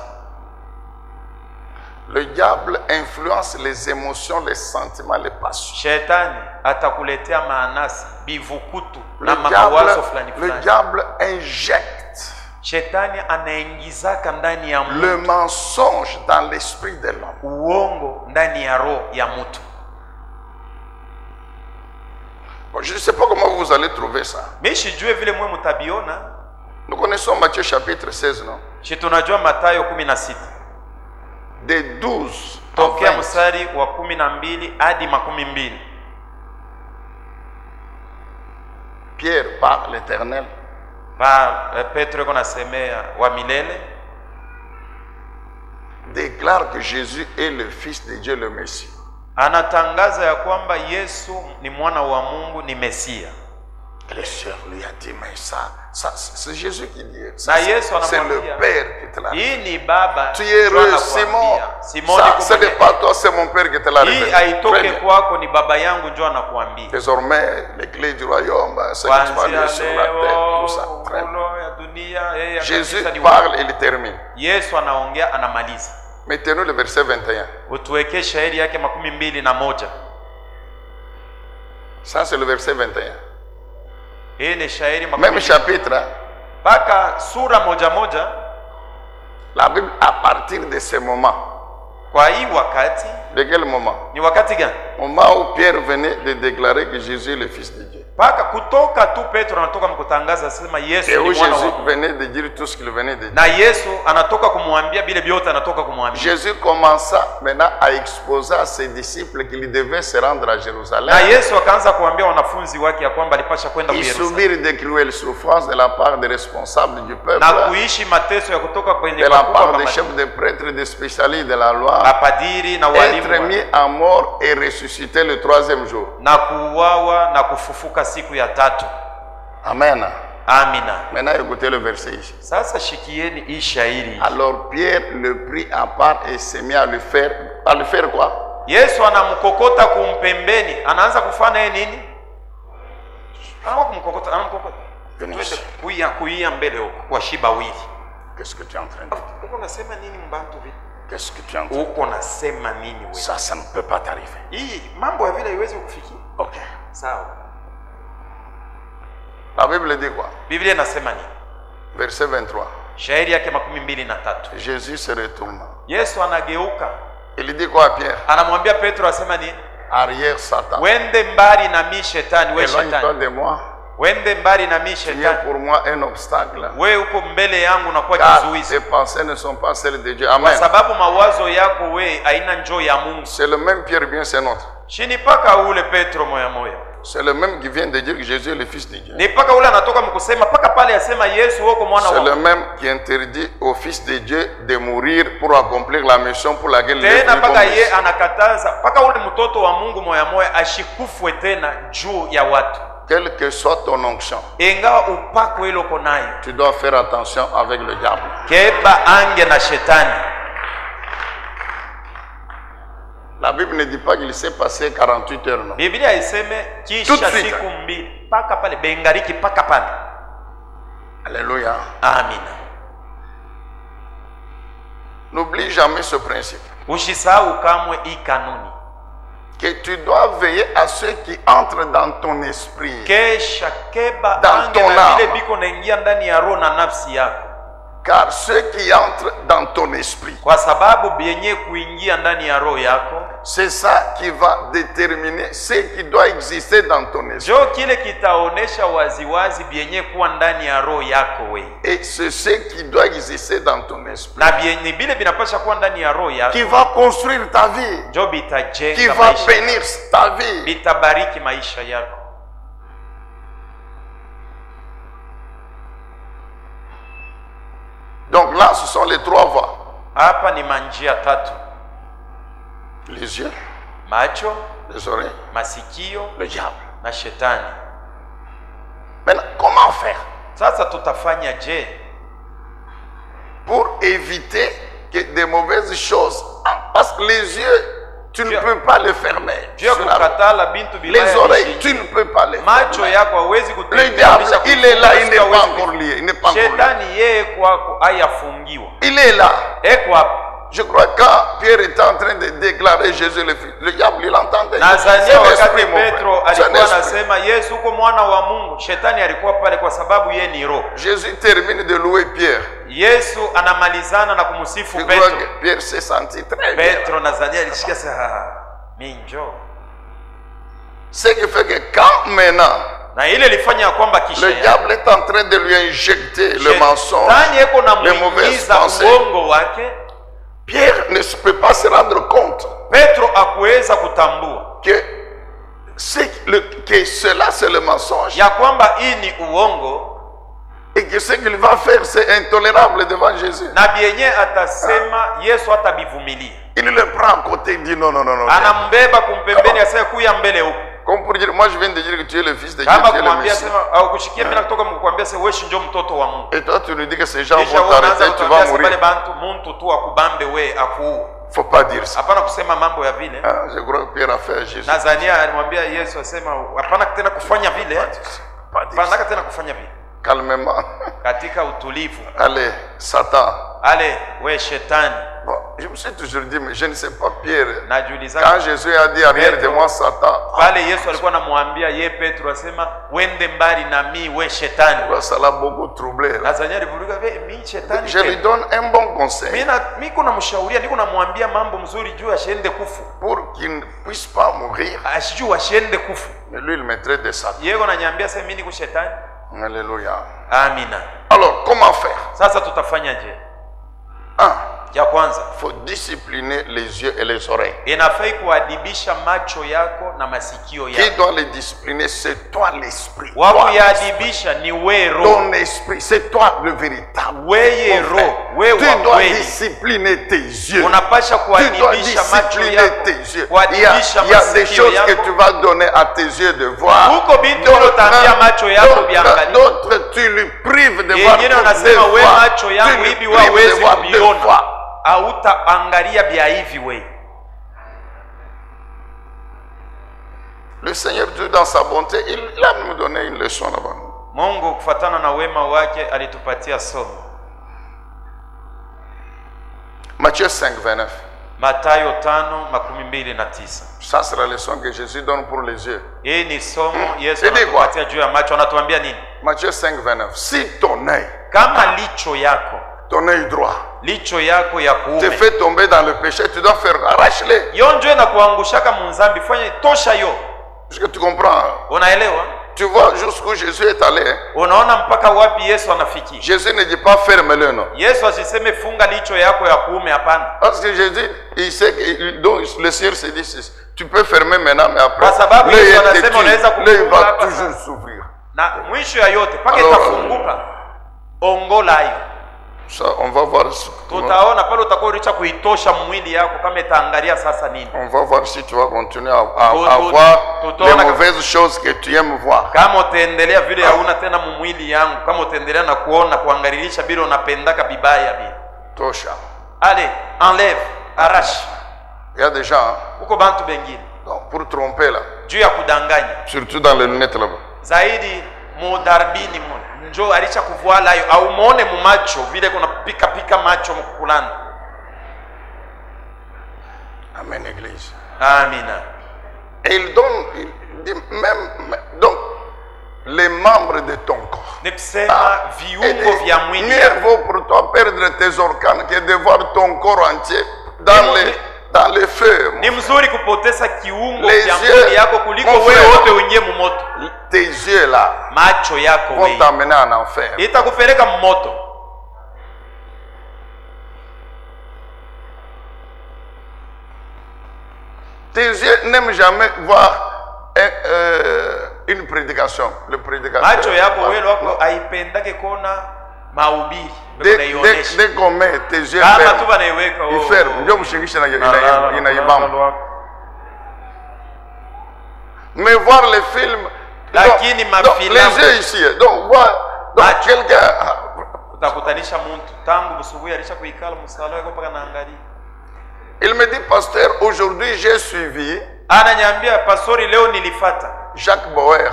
Le diable influence les émotions, les sentiments, les passions. Shetani atakuletea maanasi, bivukutu na Le mawazo fulani fulani. diable injecte Shetani anaingizaka ndani ya mtu le mensonge dans l'esprit de l'homme. uongo ndani ya roho ya mtu. Bon, je ne sais pas comment vous allez trouver ça. Mishijue vile mwe mutabiona. Nous connaissons Matthieu chapitre 16, non? Shi tunajua Mathayo 16. Des 12 à Tokea 20. mstari wa 12 hadi 12. Pierre par l'Éternel. Petro yuko nasemea wa milele Déclare que Jésus est le Fils de Dieu, le Messie. anatangaza ya kwamba Yesu ni mwana wa Mungu, ni Mesia. Et le sœur lui a dit, mais ça c'est Jésus qui dit. Na Yesu C'est le anamwambia, Père qui te l'a dit. hii ni baba. Tu es ndio heureux, Simon. anakuambia. Simoni Ça, ce n'est kumwambia, pas toi, c'est mon Père qui te l'a hii révélé. haitoke Très bien. kwako, ni baba yangu ndio anakuambia. Désormais, les clés du royaume, c'est que tu vas aller sur la terre, tout ça. Très bien. ulo ya dunia, yeye Jésus akabisa ni parle et il termine. Yesu anaongea anamaliza. Mettez-nous le verset 21. Utuweke shairi yake 21. Ça, c'est le verset 21. Hii ni shairi Même chapitre. Hein? Mpaka sura moja moja. La Bible, à partir de ce moment. Kwa hii wakati. De quel moment? Ni wakati gani? Moment où Pierre venait de déclarer que Jésus est le Fils de Dieu. Paka kutoka tu Petro anatoka mkutangaza sema Yesu ni mwana wa Mungu. Jésus venait de dire tout ce qu'il venait de dire. Na Yesu anatoka kumwambia bile vyote anatoka kumwambia. Jésus commença maintenant à exposer à ses disciples qu'il devait se rendre à Jérusalem. Na Yesu akaanza kuambia wanafunzi wake ya kwamba alipasha kwenda kwa Yerusalemu. Subir de cruelles souffrances de la part des responsables du peuple. Na kuishi mateso ya kutoka kwenye de la part des chefs des prêtres, des spécialistes de la loi. Mapadiri na walimu. Être mis à mort et ressuscité le troisième jour. Na kuuawa na kufufuka siku ya tatu. Amen. Amina. Maintenant écoutez le verset ici. Sasa shikieni hii shairi. Alors Pierre le prit à part et s'est mis à le faire. À le faire quoi? Yesu anamkokota kumpembeni. Anaanza kufanya yeye nini? Anamkokota. Twende kuia mbele huko kwa shiba wili. Qu'est-ce que tu es en train de dire? Uko nasema nini mbantu vile? Qu'est-ce que tu es en train de dire? Uko nasema nini wewe? Ça ne peut pas t'arriver. Hii mambo ya vile haiwezi kufikia. Okay. Sawa. La Bible dit quoi? Biblia inasema nini? Verset 23. Shairi yake 23. Jésus se retourna. Yesu anageuka. Il dit quoi à Pierre? Anamwambia Petro asema nini? Arrière Satan. Wende mbali na mimi shetani, wewe shetani. Éloigne-toi de moi. Wende mbali na mimi shetani. Tu es pour moi un obstacle. Wewe uko mbele yangu na kwa kizuizi. Tes pensées ne sont pas celles de Dieu. Amen. Kwa sababu mawazo yako wewe haina njoo ya Mungu. C'est le même Pierre, bien c'est notre. Chini paka ule Petro moya moya. C'est le même qui vient de dire que Jésus est le Fils de Dieu. Ni paka ule anatoka mkusema paka pale asema Yesu wako mwana wa Mungu. C'est le même qui interdit au Fils de Dieu de mourir pour accomplir la mission pour laquelle il est venu. Tena paka yeye anakataza paka ule mtoto wa Mungu moya moya ashikufwe tena juu ya watu. Quelle que soit ton onction, ingawa upako ile uko nayo, tu dois faire attention avec le diable. Keba ange na shetani. La Bible ne dit pas qu'il s'est passé 48 heures, non. Biblia iseme kisha siku mbili paka pale bengariki paka pale. Alléluia. Amina. N'oublie jamais ce principe. Usisahau kamwe hii kanuni. Que tu dois veiller à ceux qui entrent dans ton esprit. Kesha keba dans ton âme. Vile biko naingia ndani ya roho na nafsi yako. Car ceux qui entrent dans ton esprit, kwa sababu bienye kuingia ndani ya roho yako, c'est ça qui va déterminer ce qui doit exister dans ton esprit. Jo kile kitaonesha waziwazi bienye kuwa ndani ya roho yako wewe. Et c'est ce qui doit exister dans ton esprit. Na bienye bile binapasha kuwa ndani ya roho yako. Qui va construire ta vie. Jo bitajenga qui va bénir ta vie. Bitabariki maisha yako. Donc là, ce sont les trois voies. Hapa ni manjia tatu. Les yeux, macho, les oreilles, masikio, le diable na shetani. Maintenant, comment faire? Sasa tutafanya je pour éviter que des mauvaises choses, parce que les yeux, tu ne peux pas les fermer. Les oreilles, tu ne peux pas les fermer. Le diable, il est là, il n'est pas encore lié. Il n'est pas encore lié. Il est là. Je crois que quand Pierre était en train de déclarer Jésus le Fils, le diable, il entendait. Jésus termine de louer Pierre. Yesu anamalizana na kumsifu Petro. Pierre s'est senti très bien. Petro Nazania alisikia sasa minjo. Ce qui fait que quand maintenant na ile ilifanya kwamba kisha le diable est en train de lui injecter le mensonge, les mauvaises pensées, Pierre ne peut pas se rendre compte Petro akuweza kutambua que cela c'est le mensonge ya kwamba hii ni uongo. Et que ce qu'il va faire, c'est intolérable devant Jésus. Na bienye atasema Yesu atabivumilia. Il le prend à côté, il dit non, non, non, non. Anambeba kumpembeni asema kuya mbele huko. Comme pour dire, moi je viens de dire que tu es le fils de Dieu, tu es le Messie. Au kushikia mimi natoka mkuambia sasa wewe ndio mtoto wa Mungu. Et toi tu nous dis que ces gens vont t'arrêter, tu vas mourir. Faut pas dire ça. Hapana kusema mambo ya vile. Je crois que Pierre a fait à Jésus. Nazania alimwambia Yesu asema hapana tena kufanya vile. Hapana tena kufanya vile. Calmement. Katika utulivu. Allez, Satan. Allez, we shetani. Bon. je me suis toujours dit, mais je ne sais pas Pierre. Najiuliza Quand Jésus a dit arrière de moi Satan. Pale Yesu alikuwa anamwambia ye Petro asema wende mbali na mimi we shetani. Ça l'a beaucoup troublé. Nazania alivuruga mimi shetani. Je lui donne un bon conseil. Mimi kuna mshauria, niko namwambia mambo mzuri juu asiende kufu. Pour qu'il ne puisse pas mourir. Asijue asiende kufu. Mais lui il me traite de Satan. Yeye ananiambia sasa mimi niko shetani. Alléluia. Amina. Alors comment faire? Sasa tutafanyaje? Ya kwanza, faut discipliner les yeux et les oreilles. Inafai kuadibisha macho yako na masikio yako. Qui doit les discipliner? C'est toi l'esprit. Wa kuadibisha ni wewe roho. Ton esprit, c'est toi le véritable. Wewe roho, wewe tu dois discipliner tes yeux. Unapasha kuadibisha macho yako. Tes yeux. Il y a des choses que tu vas donner à tes yeux de voir. Huko bintu unatambia macho yako biangalia. D'autres tu lui prives de voir. Yengine unasema wewe macho yangu hivi wawezi kuviona. Hautaangalia bia hivi wewe. Le Seigneur Dieu dans sa bonté, il a nous donné une leçon là-bas. Mungu kufuatana na wema wake alitupatia somo. Matthieu 5:29. Mathayo 5:29. Ça c'est la leçon que Jésus donne pour les yeux. Hii ni somo Yesu anatupatia juu ya macho. Anatuambia nini? Matthieu 5:29. Si ton œil, kama licho yako, ton œil droit, licho yako ya kuume te fait tomber dans le péché, tu dois faire arrache-le. Yonjo na kuangushaka munzambi, fanya tosha yo. Est-ce que tu comprends? Unaelewa? Tu vois jusqu'où Jésus est allé. Unaona mpaka wapi Yesu anafiki. Jésus ne dit pas ferme-le, non. Yesu asiseme funga licho yako ya kuume, hapana. Parce que Jésus, il sait que donc le Seigneur se dit, tu peux fermer maintenant, mais après l'œil va toujours s'ouvrir. Na mwisho ya yote paka itafunguka. Ongola hiyo. Ça, on va voir. Tutaona pale utakuwa ulicha kuitosha mwili yako kama itaangalia sasa nini. On va voir si tu vas continuer à voir les mauvaises choses que tu aimes voir. Kama utaendelea vile hauna tena mwili yangu, kama utaendelea na kuona kuangalilisha vile unapendaka bibaya vile. Tosha. Allez, enlève, arrache. Il y a des gens. Uko bantu bengine. Donc pour tromper là. Juu ya kudanganya. Surtout dans les lunettes là-bas. Zaidi mudarbini mwana. Njo alicha kuvuala hiyo au muone mu macho vile kuna pika macho mkukulana. Amen église. Amina. Et il dit même donc les membres de ton corps. Nikusema viungo vya mwili. Mieux vaut pour toi perdre tes organes que de voir ton corps entier dans les feux. Ni mzuri kupoteza kiungo vya mwili yako kuliko wewe wote uingie mu moto. Tes yeux là, macho yako wewe, vont t'amener en enfer. Itakupeleka moto. Tes yeux n'aiment jamais voir une prédication. Le prédicateur. Macho yako wewe wako haipendake kuona mahubiri. Dès qu'on met tes yeux fermes, il ferme. Ndio mshirikisha na ibamba. Mais voir les films. Lakini mafilamu les yeux ici. Donc quelqu'un utakutanisha mtu tangu busubuhi alisha kuikala msala wako mpaka naangalia. Il me dit pasteur, aujourd'hui j'ai suivi. Ananiambia pastori, leo nilifata Jacques Bauer.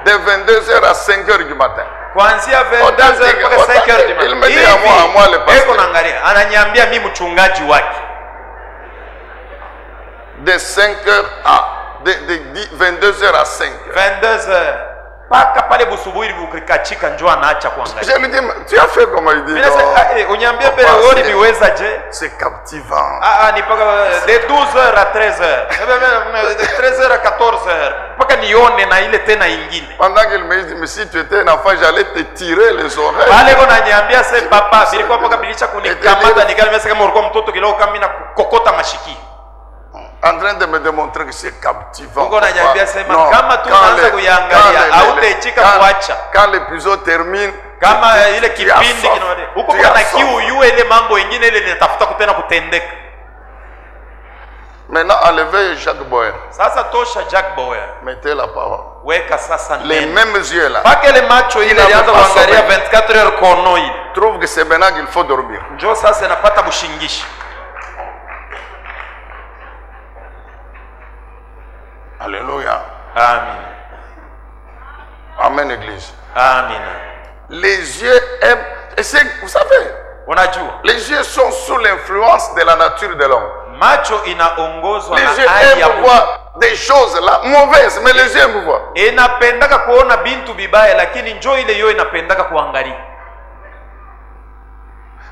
De 22h à 5h du matin. Kuanzia 22h mpaka 5h du matin. Il me dit à moi le pasteur. Eko naangalia. Ananiambia mimi mchungaji wake. De 5h à de 22h à 5h. 22h. Paka pale busubuhi ukikachika njoo anaacha kuangalia. Je lui dis, tu as fait comment il dit? Uniambia pale wewe biweza je? C'est captivant. Ni paka de 12h à 13h. De 13h à 14h. Paka nione na ile tena ingine. Pendant qu'il me dit, mais si tu étais un enfant, j'allais te tirer les oreilles. Pale kuna niambia sasa papa, bilikuwa paka bilicha kunikamata nikalmesa kama ulikuwa mtoto kidogo kama mimi na kokota mashiki. En train de me démontrer que c'est captivant. Quand l'épisode termine, kama ile kipindi kinaende huko kuna kiu yue ile mambo mengine ile linatafuta kutena kutendeka. Maintenant enlevez Jacques Bauer. Sasa tosha Jacques Bauer. Mettez la parole. Weka sasa les mêmes yeux là. Paka ile macho ile ilianza kuangalia 24 heures kono ile. Trouve que c'est maintenant qu'il faut dormir. Njoo sasa napata bushingishi. Alléluia. Amen. Amen église. Amen. Les yeux aiment, et vous savez, Les yeux sont sous l'influence de la nature de l'homme. Macho inaongozwa les na yeux hali ya aiment voir des choses là mauvaises, mais les yeux aiment voir. Inapendaka kuona bintu bibaya, lakini njoo ile yo inapendaka kuangalia.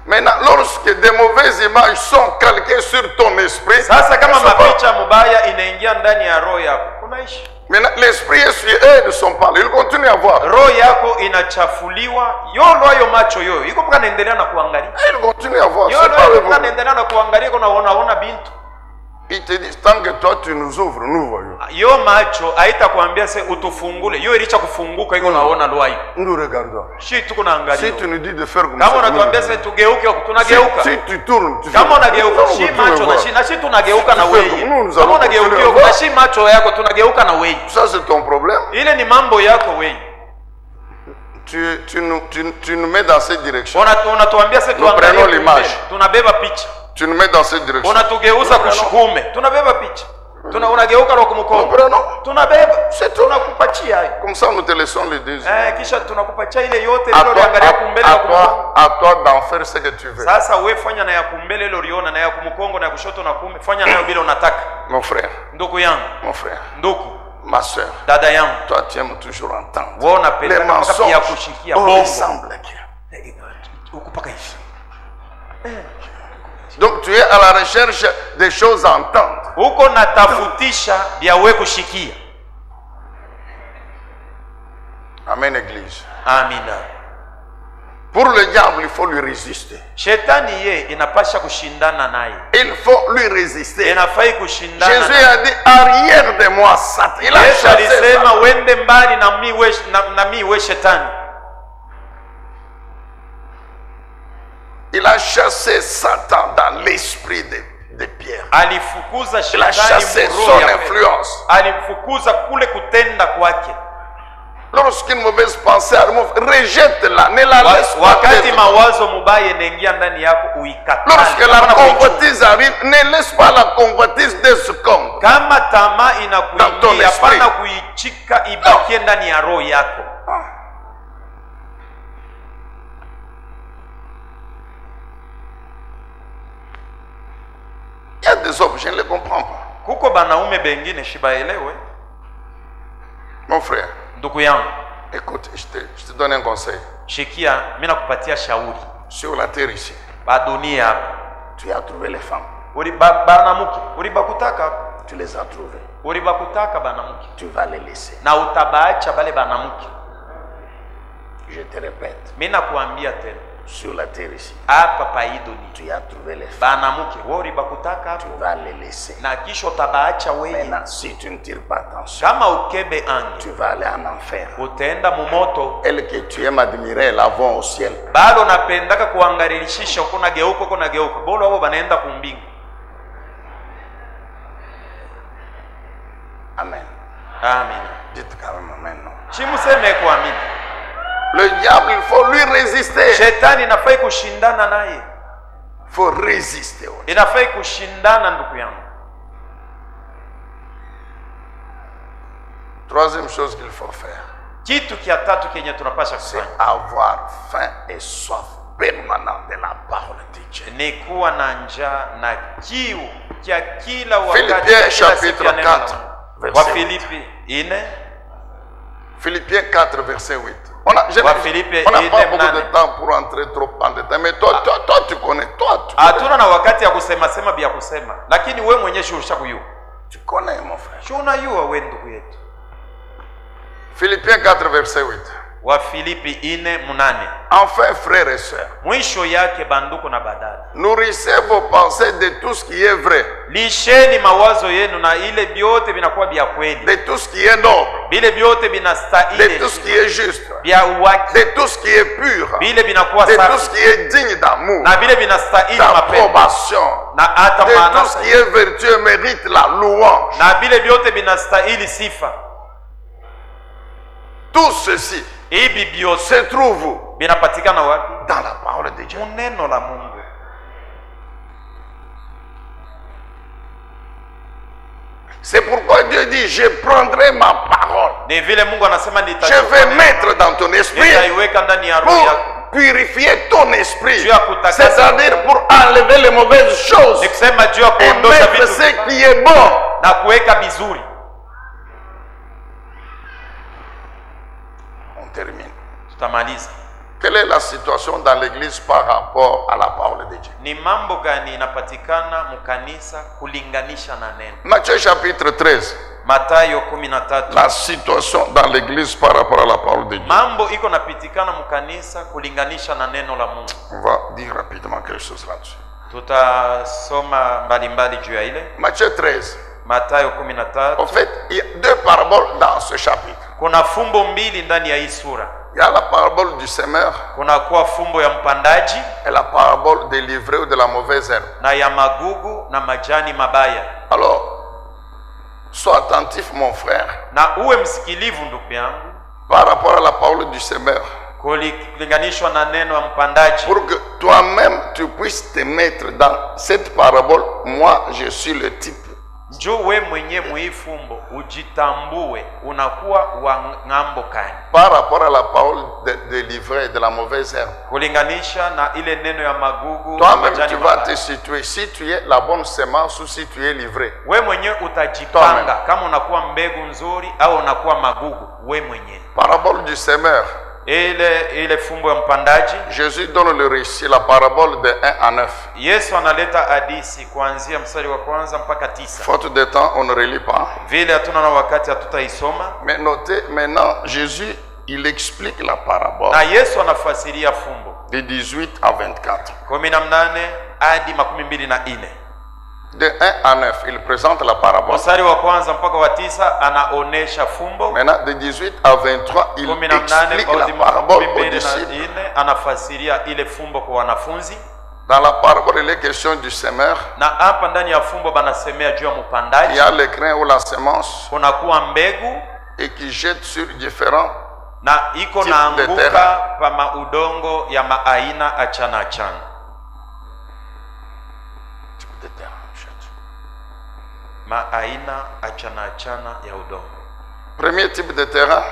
Maintenant, lorsque des mauvaises images sont calquées sur ton esprit, sasa kama mapicha mubaya inaingia ndani ya roho yako, unaishi. Maintenant, l'esprit est sur eux, ne sont pas là. Ils continuent à voir. Roho yako inachafuliwa, yo macho yo iko paka naendelea na kuangalia. Ils continuent à voir. Yo paka naendelea na kuangalia, kuna ona bintu. Ils te disent, tant que toi tu nous ouvres, nous voyons. Yo macho haitakwambia se utufungule, yo ilicha kufunguka iko naona roho yako. Nous regardons. Si tuko naangalia. Si tu nous dis de faire comme ça, kama unatuambia se tugeuke, tunageuka. Si tu tournes, tu kama unageuka, si macho na si tunageuka na wewe. Kama unageuka, na si macho yako tunageuka na wewe. Ça c'est ton problème. Ile ni mambo yako wewe. Tu nous mets dans cette direction. Unatuambia se tuangalie. Nous prenons l'image. Tunabeba picha. Tu nous mets dans cette direction. Unatugeuza kushukume. Tunabeba picha. Unageuka na kumkongo. Tunabeba. C'est tunakupatia hayo. Comme ça nous te laissons les deux. Kisha tunakupatia ile yote ile uliangalia kumbele na kumkongo. À toi d'en faire ce que tu veux. Sasa wewe fanya na ya kumbele ile uliona, na ya kumkongo na ya kushoto na kume. Fanya nayo bila unataka. Mon frère. Ndugu yangu. Mon frère. Ndugu. Ma soeur. Dada yangu. Toi tu aimes toujours entendre. Wewe unapenda kama ya kushikia bongo. Semble que. Ukupaka hivi. Donc tu es à la recherche des choses à entendre. Uko natafutisha vya wewe kushikia. Amen, église. Amina. Pour le diable, il faut lui résister. Shetani ye inapasha kushindana naye. Il faut lui résister. Inafai kushindana. Jésus a dit arrière de moi Satan. Il a Yesu alisema wende mbali na mi we shetani. Il a chassé Satan dans l'esprit de Pierre. Alifukuza shetani. Il a chassé son influence. Alifukuza kule kutenda kwake. Lorsqu'une mauvaise pensée arrive, rejette-la, ne la laisse pas. Wakati mawazo mubaya inaingia ndani yako uikatae. Lorsque la convoitise arrive, ne laisse pas la convoitise descendre. Kama tamaa inakuingia, hapana kuichika ibakie ndani ya roho yako. Il y a des hommes, je ne les comprends pas. Kuko banaume bengine shibaelewe. Mon frère. Ndugu yangu. Écoute, je te donne un conseil. Shikia, mimi nakupatia shauri. Sur la terre ici. Ba dunia hapa. Tu as trouvé les femmes. Banamuke. Ulibakutaka. Tu les as trouvées. Ulibakutaka banamuke. Tu vas les laisser. Na utabaacha bale banamuke. Je te répète. Mimi nakuambia tena. Sur la terre ici. Hapa paidoni. Tu as trouvé les femmes. Banamuke. Wewe ulibakutaka hapo. Tu vas les laisser. Na kisha utabaacha wewe. Maintenant, si tu ne tires pas attention. Kama ukebe ange. Tu vas aller en enfer. Utaenda mumoto. Elle que tu aimes admirer, la vont au ciel. Bado napendaka kuangalilishisha kuna geuko kuna geuko. Bolo wao banaenda kumbingu. Amen. Amen. Dites quand même amen. Non. Chimuseme kwa amini. Le diable, il faut lui résister. Shetani inafai kushindana naye. Faut résister. Inafai kushindana ndugu yangu. Troisième chose qu'il faut faire. Kitu kia tatu kenye tunapasha kufanya. C'est avoir faim et soif permanent de la parole de Dieu. Ni kuwa na njaa na kiu kia kila wakati. Philippiens chapitre 4 wa Filipi 4. Philippiens 4 verset 8. On n'a pas beaucoup de temps pour entrer trop en détail, mais toi tu connais, Hatuna na wakati ya kusema sema bia kusema, lakini wewe mwenyewe usha kuyua. Tu connais mon frère. Sio unayua wewe ndugu yetu. Philippiens 4 verset 8. Wa Filipi 4:8. Enfin frères et sœurs, mwisho yake banduku na badala, nourrissez vos pensées de tout ce qui est vrai. Lisheni mawazo yenu na ile biote binakuwa bia kweli. De tout ce qui est noble. Bile biote binastahili. De tout ce qui est juste. Bia uwaki. De tout ce qui est pur. Bile binakuwa safi. De tout ce qui est digne d'amour. Na bile binastahili mapendo. D'approbation. Na hata maana. De tout ce qui est vertueux mérite la louange. Na bile biote binastahili sifa. Tout ceci se trouve binapatikana wapi? Dans la parole de Dieu. Neno la Mungu. C'est pourquoi Dieu dit, je prendrai ma parole. Ni vile Mungu anasema je vais mettre dans ton esprit purifier ton esprit, c'est-à-dire pour enlever les mauvaises choses et mettre ce qui est bon. On termine. Quelle est la situation dans l'église par rapport à la parole de Dieu? Matthieu chapitre 13. La situation dans l'église par rapport à la parole de Dieu. On va dire rapidement quelque chose là-dessus. Matthieu 13. En fait, il y a deux paraboles dans ce chapitre. Il y a la parabole du semeur et la parabole des livrés ou de la mauvaise herbe. Alors, sois attentif, mon frère, par rapport à la parole du semeur, pour que toi-même tu puisses te mettre dans cette parabole. Moi, je suis le type. Par rapport à la parole de livré de la mauvaise herbe, toi-même tu vas te situer si tu es la bonne semence ou si tu es livré. Parabole du semeur. Jésus donne le récit, la parabole de 1 à 9. Faute de temps, on ne relit pas. Mais notez, maintenant, Jésus, il explique la parabole de 18 à 24. De 1 à 9, il présente la parabole. Maintenant, de 18 à 23, il explique la parabole aux disciples. Dans la parabole, il est question du semeur. Il y a le grain ou la semence et qui jette sur différents types de terrain. Premier type de terrain,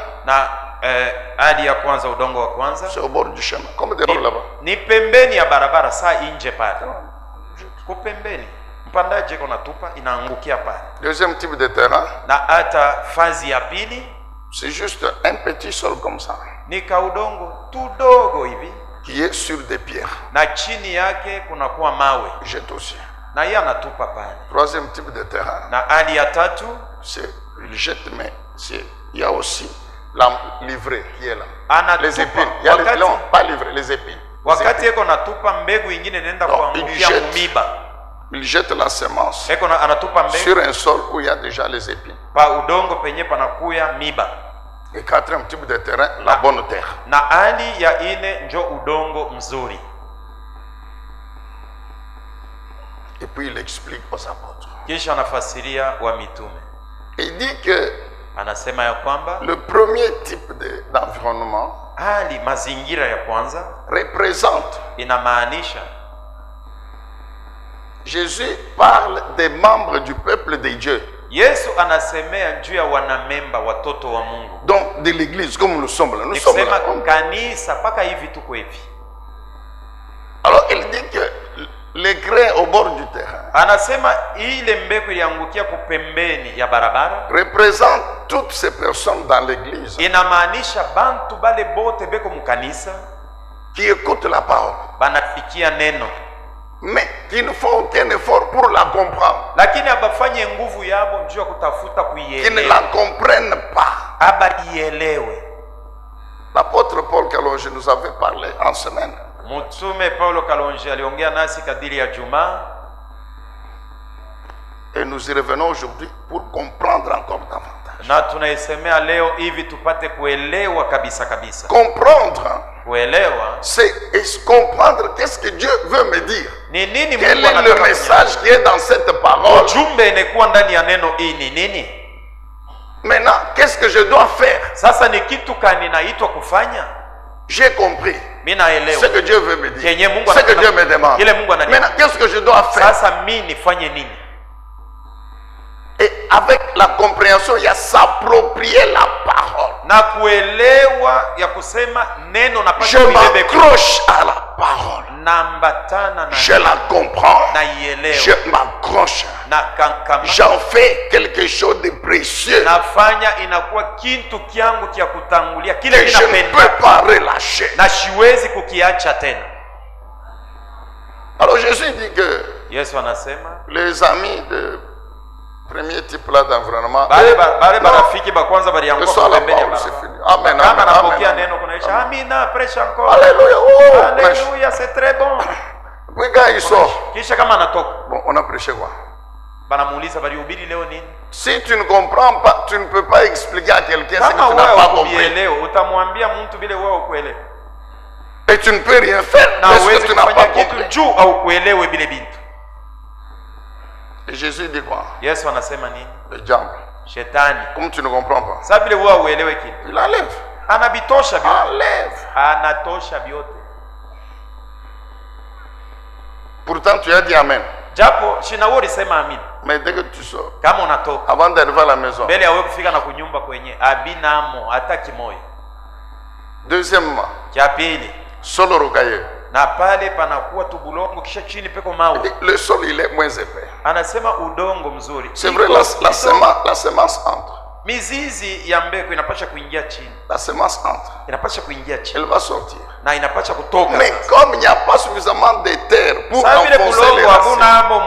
c'est au bord du chemin, comme des rôles là-bas. Ni pembeni ya barabara, saa inje pale. Kupembeni. Mpandaji iko natupa inaangukia pale. Deuxième type de terrain, na hata fazi ya pili, c'est juste un petit sol comme ça. Ni kaudongo tudogo hivi qui est sur des pierres. Na chini yake kuna kuwa mawe. Jette aussi. Na yeye anatupa pale. Troisième type de terrain, na hali ya tatu, c'est il jette, mais il y a aussi la livrée qui est là. Les épines. Il y a les, non, pas livrée, les épines. Wakati eko natupa mbegu ingine nenda kuangukia mumiba. Il jette la semence eko anatupa mbegu sur un sol où il y a déjà les épines. Pa udongo penye panakuya miba. Et quatrième type de terrain, la bonne terre. Na hali ya ine njo udongo mzuri. Et puis il explique aux apôtres. Kisha anafasiria wa mitume. Il dit que anasema ya kwamba le premier type d'environnement hali mazingira ya kwanza représente, inamaanisha, Jésus parle des membres du peuple de Dieu. Yesu anasemea juu ya wanamemba watoto wa Mungu. Donc de l'église comme nous sommes là. Nous sommes là. Kanisa paka hivi tuko hivi. Alors il dit que les grains au bord du terrain, anasema ile mbegu iliangukia kupembeni ya barabara, représente toutes ces personnes dans l'église, inamaanisha bantu bale bote beko mukanisa qui écoutent la parole, banafikia neno, mais qui ne font aucun effort pour la comprendre, lakini abafanye nguvu yabo njoo ya kutafuta kuielewa, qui ne la comprennent pas. Abaielewe. L'apôtre Paul Kalonji nous avait parlé en semaine. Mtume Paulo Kalonji aliongea nasi kadiri ya Juma. Et nous y revenons aujourd'hui pour comprendre encore davantage. Na tunaisemea leo hivi tupate kuelewa kabisa kabisa. Comprendre, kuelewa, c'est comprendre qu'est-ce que Dieu veut me dire. Ni nini Quel est le message qui est dans cette parole? Ujumbe inekuwa ndani ya neno hii ni nini? Maintenant, qu'est-ce que je dois faire? Sasa ni kitu kani naitwa kufanya? J'ai compris. Ce que Dieu veut me dire. Ce que Dieu me demande. Maintenant, qu'est-ce que je dois faire? Sasa mimi nifanye nini? Et avec la compréhension, il y a s'approprier la parole. Na kuelewa ya kusema neno na je m'accroche à la parole. Je la comprends. Je m'accroche. J'en fais quelque chose de précieux. Et je ne peux pas relâcher. Alors Jésus dit que les amis de premier type là d'environnement, bale barafiki ba kwanza balianguka pembeni ya barabara. Amen. Kama anapokea neno kunaisha amina, prêche encore. Alléluia. Alléluia, c'est très bon. Puis quand il sort, kisha kama anatoka, bon, on a prêché quoi? Banamuuliza balihubiri leo nini? Si tu ne comprends pas, tu ne peux pas expliquer à quelqu'un ce que tu n'as pas compris. Leo utamwambia mtu bila wewe ukuelewe. Et tu ne peux rien faire parce que tu n'as pas compris. Juu au kuelewe bile bintu. Et Jésus dit quoi? Yesu anasema nini? Le diable. Shetani. Comme tu ne comprends pas. Sasa vile wewe uelewe kitu. Il enlève. Anabitosha vyote. Enlève. Anatosha vyote. Pourtant tu as dit amen. Japo shinauri sema amin. Mais dès que tu sors, kama unatoka, avant d'arriver à la maison, mbele ya wewe kufika na kunyumba kwenye abinamo hata kimoyo. Deuxièmement, cha pili, solo rocailleux. Na pale panakuwa tu bulongo kisha chini peko mawe. Le sol il est moins épais. Anasema udongo mzuri. C'est vrai, la semence entre. Mizizi ya mbegu inapasha kuingia chini. La semence entre. Inapasha kuingia chini. Elle va sortir. Na inapasha kutoka. Mais comme il n'y a pas suffisamment de terre pour enfoncer les racines,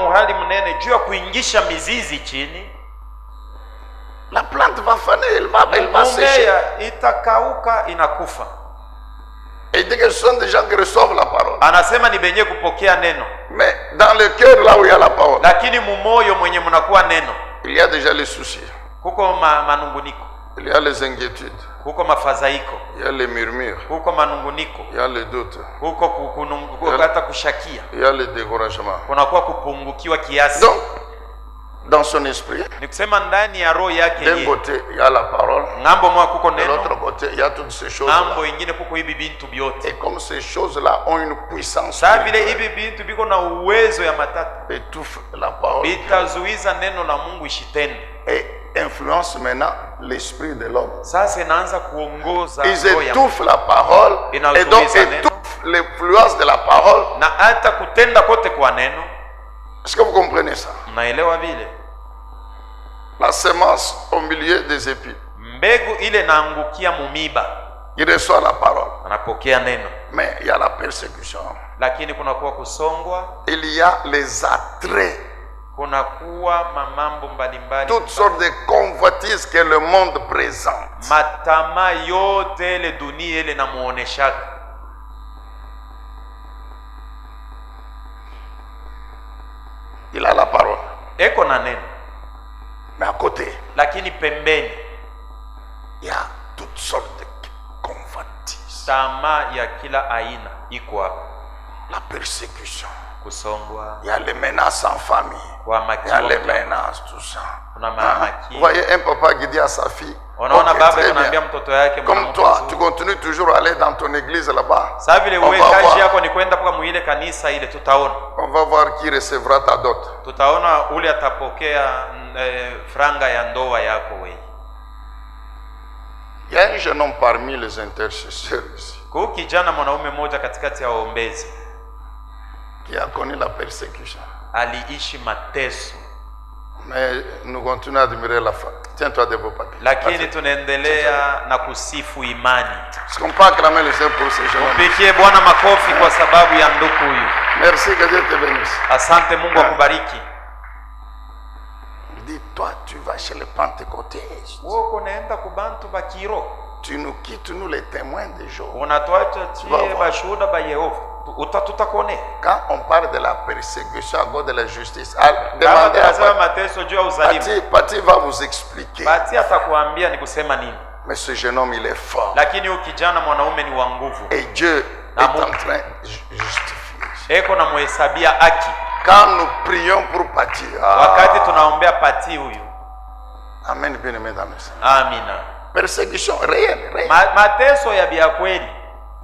muhali mnene juu ya kuingisha mizizi chini, la plante va faner, elle va sécher. Itakauka, inakufa. Et il dit que ce sont des gens qui reçoivent la parole. Anasema ni benye kupokea neno. Mais dans le cœur là où il y a la parole, lakini mumoyo mwenye mnakuwa neno, il y a déjà les soucis. Kuko manunguniko. Il y a les inquiétudes. Kuko mafadhaiko. Il y a les murmures. Kuko manunguniko. Il y a les doutes. Kuko kukata kushakia. Il y a le découragement. Kunakuwa kupungukiwa kiasi. Donc, dans son esprit, ni kusema ndani ya roho yake d'un côté il y a la parole, ngambo mwa kuko neno, de l'autre côté il y a toutes ces choses ngambo ingine kuko hibi bintu byote. Et comme ces choses là ont une puissance, sa vile hibi bintu biko na uwezo ya matata, étouffe la parole, bitazuiza neno la Mungu ishitende, et influence maintenant l'esprit de l'homme. Sasa inaanza kuongoza roho. Ils étouffent la parole et donc étouffent l'influence de la parole, na hata kutenda kote kwa neno. Est-ce que vous comprenez ça? Naelewa vile. La semence au milieu des épis. Mbegu ile naangukia mumiba. Il reçoit la parole. Anapokea neno. Mais il y a la persécution. Lakini kunakuwa kusongwa. Il y a les attraits. Kunakuwa mamambo mbalimbali. Toutes sortes de convoitises que le monde présente. Matama yote ile dunia ile namuoneshaka. Il a la parole. Eko na neno. Mais à côté, lakini pembeni, il y a toutes sortes de convoitises. Tamaa ya kila aina iko hapo. La persécution. Kusongwa. Il y a les menaces en famille. Il y a les menaces, tout ça. Vous voyez un papa qui dit à sa fille, comme toi, tu continues toujours à aller dans ton église là-bas. On va voir qui recevra ta dot. Il y a un jeune homme parmi les intercesseurs ici qui a connu la persécution. Mais nous continuons à admirer la foi. Tiens-toi debout, papi. Lakini tunaendelea na kusifu imani. Est-ce qu'on peut acclamer le Seigneur pour ce jeune homme? Mpigie Bwana makofi kwa sababu ya ndugu huyu. Merci, que Dieu te bénisse. Asante, Mungu akubariki. Dis, toi, tu vas chez les pentecôtistes. Wewe unaenda ku bantu ba kiro. Tu nous quittes, nous les témoins des jours. Unatuacha tie bashuhuda ba Yehova. Quand on parle de la persécution à cause de la justice, demandez à Pati va vous expliquer. Mais ce jeune homme, il est fort. Et Dieu est en train de justifier. Quand nous prions pour Pati, amen, bien aimé dans le Seigneur. Persécution réelle.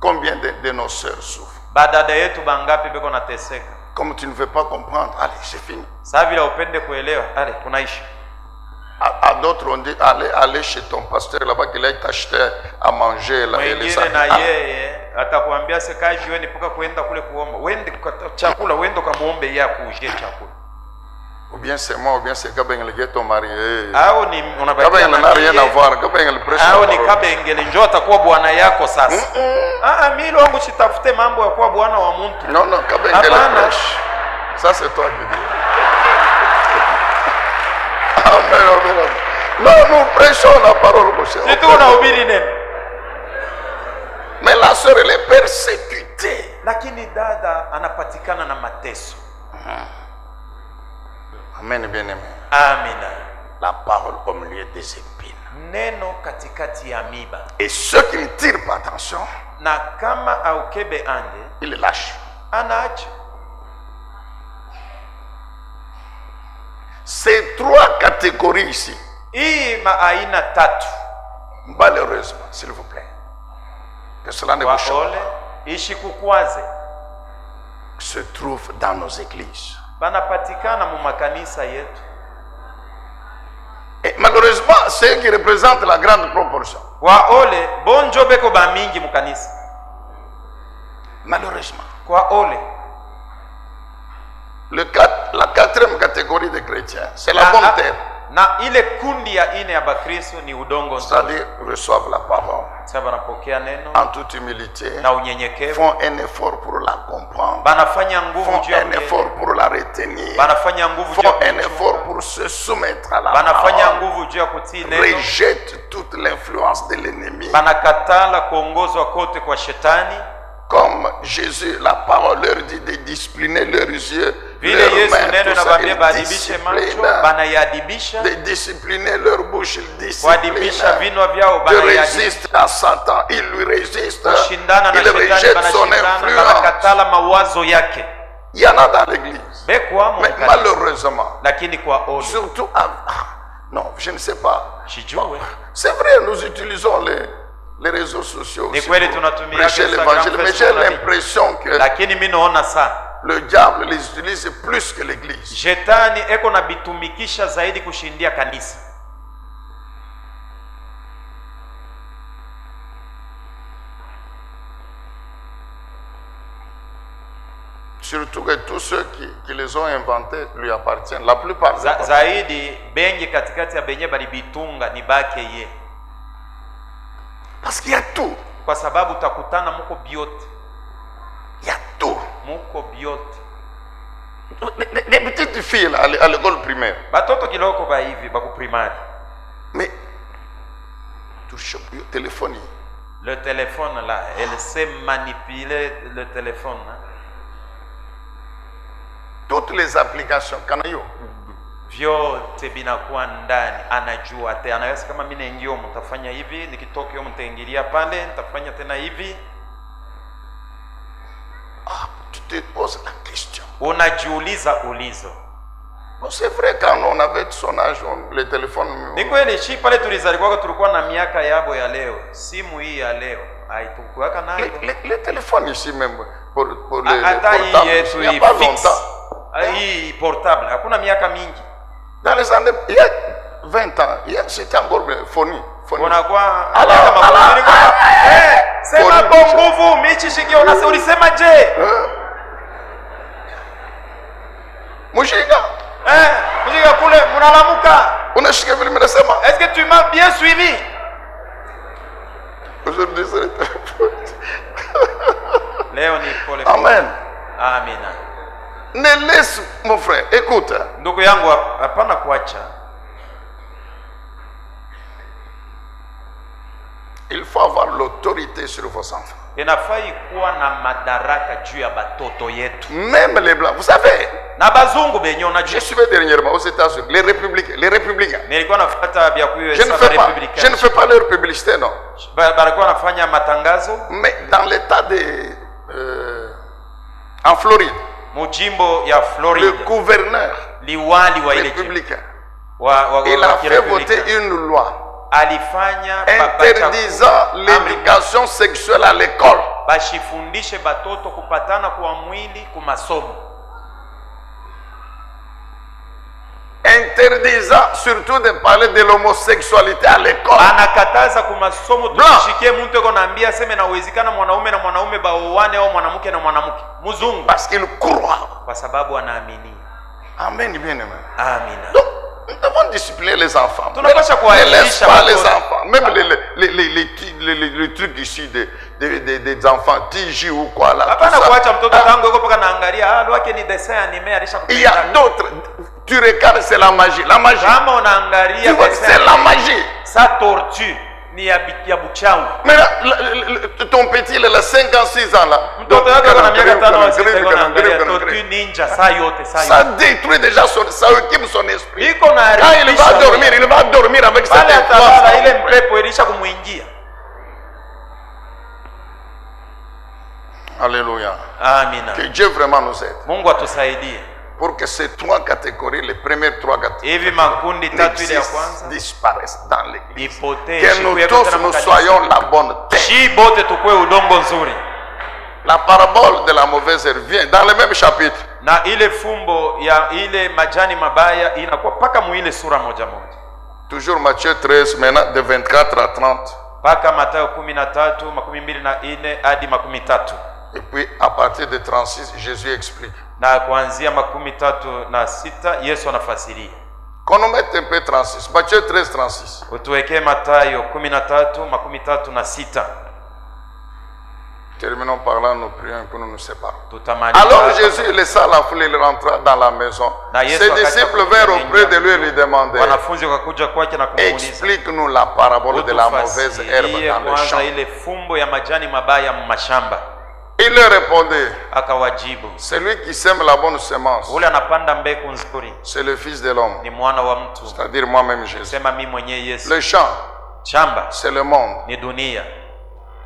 Combien de nos sœurs souffrent? Badada yetu bangapi beko nateseka. Comme tu ne veux pas comprendre, allez, c'est fini. Sasa bila upende kuelewa, allez, kunaisha. À d'autres on dit allez chez ton pasteur là-bas qu'il aille t'acheter à manger là et les sacs. Na yeye atakwambia seka jioni mpaka kwenda kule kuomba. Wende chakula, wende kamuombe yeye akujie chakula. Ou bien c'est moi, ou bien c'est Kabengele qui est ton mari. Au ni unabakia Kabengele n'a rien à voir. Kabengele prêche. Au ni Kabengele njoo atakuwa bwana yako sasa. Mimi wangu sitafute mambo ya kuwa bwana wa mtu. Non, Kabengele prêche. Ça c'est toi qui dis. Amen. Non, nous prêchons la parole, mon cher. C'est tout unahubiri neno. Mais la sœur elle est persécutée. Lakini dada anapatikana na mateso. Amen, bien-aimé. Amina. La parole au milieu des épines. Neno katikati ya miba. Et ceux qui ne tirent pas attention, na kama aukebe ande, il lâche. Anaacha. Ces trois catégories ici. Hii maaina tatu. Malheureusement, s'il vous plaît. Que cela ne vous choque pas. Se trouve dans nos églises. Banapatikana mu makanisa yetu. Et malheureusement, c'est eux qui représentent la grande proportion. Waole bonjo beko ba mingi mu kanisa. Malheureusement. Waole. La quatrième catégorie des chrétiens, c'est la bonne terre. Na ile kundi ya ine ya bakristo ni udongo nzuri. C'est-à-dire reçoivent la parole en toute humilité, na unyenyekevu, font un effort pour la comprendre, banafanya nguvu font un effort pour la retenir, banafanya nguvu font un effort pour se soumettre à la banafanya parole, nguvu juu ya kutii neno, rejettent toute l'influence de l'ennemi, banakatala kuongozwa kote kwa shetani. Comme Jésus, la parole leur dit de discipliner leurs yeux, leurs mains, tout ça, de discipliner leur bouche, ils disciplinent, de résister à Satan, il lui résiste, il rejette son influence. Il y en a dans l'église, mais malheureusement, surtout, non, je ne sais pas, c'est vrai, nous utilisons les réseaux sociaux aussi pour prêcher l'évangile, mais j'ai l'impression que le diable les utilise plus que l'église. Shetani eko na bitumikisha zaidi kushindia kanisa. Surtout que tous ceux qui les ont inventés lui appartiennent. La plupart zaidi bengi katikati ya benye bali bitunga ni bake ye. Parce qu'il y a tout. Kwa sababu utakutana muko biote. Il y a tout. Muko biote. Les petites filles là, à l'école primaire. Batoto kiloko ba hivi ba ku primaire. Mais touche au téléphone. Le téléphone là, elle sait manipuler le téléphone. Hein? Toutes les applications kanayo. Vyote binakuwa ndani, anajua te, anaweza kama mimi naingia mtafanya hivi, nikitoka hiyo mtaingilia pale, nitafanya tena hivi. Tu te poses la question. Unajiuliza ulizo. Bon, c'est vrai quand on avait son âge, les téléphones. Ni kweli shi pale tulizalikuwa tulikuwa na miaka yabo ya leo, simu hii ya leo haitukuwaka nayo. Les téléphones ici même pour les portables. Il n'y a pas longtemps. Hii portable, hakuna miaka mingi. Dans les années, il y a 20 ans, c'était encore phony. Unakuwa alaka makubiri kwa sema kwa nguvu michi shiki ulisema je? Mushika. Mushika kule mnalamuka. Unashika vile mnasema. Est-ce que tu m'as bien suivi? Aujourd'hui c'est le téléphone. Leo ni pole. Amen. Amina. Ne laisse, mon frère, écoute. Ndugu yangu hapana kuacha. Il faut avoir l'autorité sur vos enfants. Inafai kuwa na madaraka juu ya batoto yetu. Même les blancs, vous savez. Na bazungu benye unajua. Je suivais dernièrement aux États-Unis les républicains. Nilikuwa nafuata vya kuyo je ne fais pas leur publicité, non. Balikuwa nafanya matangazo. Mais dans l'état de en Floride. Mujimbo ya Floride. Le gouverneur liwali wa ile républicain. Il a fait voter une loi interdisant l'éducation sexuelle à l'école. Bashifundishe batoto kupatana kwa mwili kumasomo. interdisant surtout de parler de l'homosexualité à l'école. Anakataza kumasomo tushikie mtu eko naambia sema inawezekana mwanaume na mwanaume baoane au mwanamke na mwanamke. Mzungu. Parce qu'il croit. Kwa sababu anaamini. Amen, bien aimé. Amina. Donc, nous devons discipliner les enfants. Ne laisse pas les enfants. Même les trucs ici des enfants, TJ ou quoi là. Il y a d'autres. Tu regardes, c'est la magie. La magie. C'est la magie. Ça tortue. Mais ton petit, il a 5 ans, 6 ans là. Ça détruit déjà ça occupe son esprit. Quand il va dormir avec cette influence. Alléluia. Que Dieu vraiment nous aide. Pour que ces 3 catégories, les premières 3 catégories, disparaissent dans l'église. Que nous tous nous soyons la bonne terre. La parabole de la mauvaise herbe vient dans le même chapitre. Na ile fumbo ya ile majani mabaya inakuwa paka muile sura moja moja. Toujours Matthieu 13 maintenant de 24 à 30. Paka Mathayo 13 makumi mbili na 4 hadi makumi 3. Et puis à partir de 36 Jésus explique. Na kuanzia makumi 36 Yesu anafasiria. Qu'on nous mette un peu 36. Matthieu 13 36. Utuwekee Mathayo 13 makumi 36. Terminons par là, nous prions pour nous séparer. Alors Jésus laissa la foule, il rentra dans la maison. Ses disciples vinrent auprès de lui et lui demandèrent: explique-nous la parabole de la mauvaise herbe dans le champ. Il leur répondait: celui qui sème la bonne semence, c'est le Fils de l'homme, c'est-à-dire moi-même Jésus. Le champ, c'est le monde.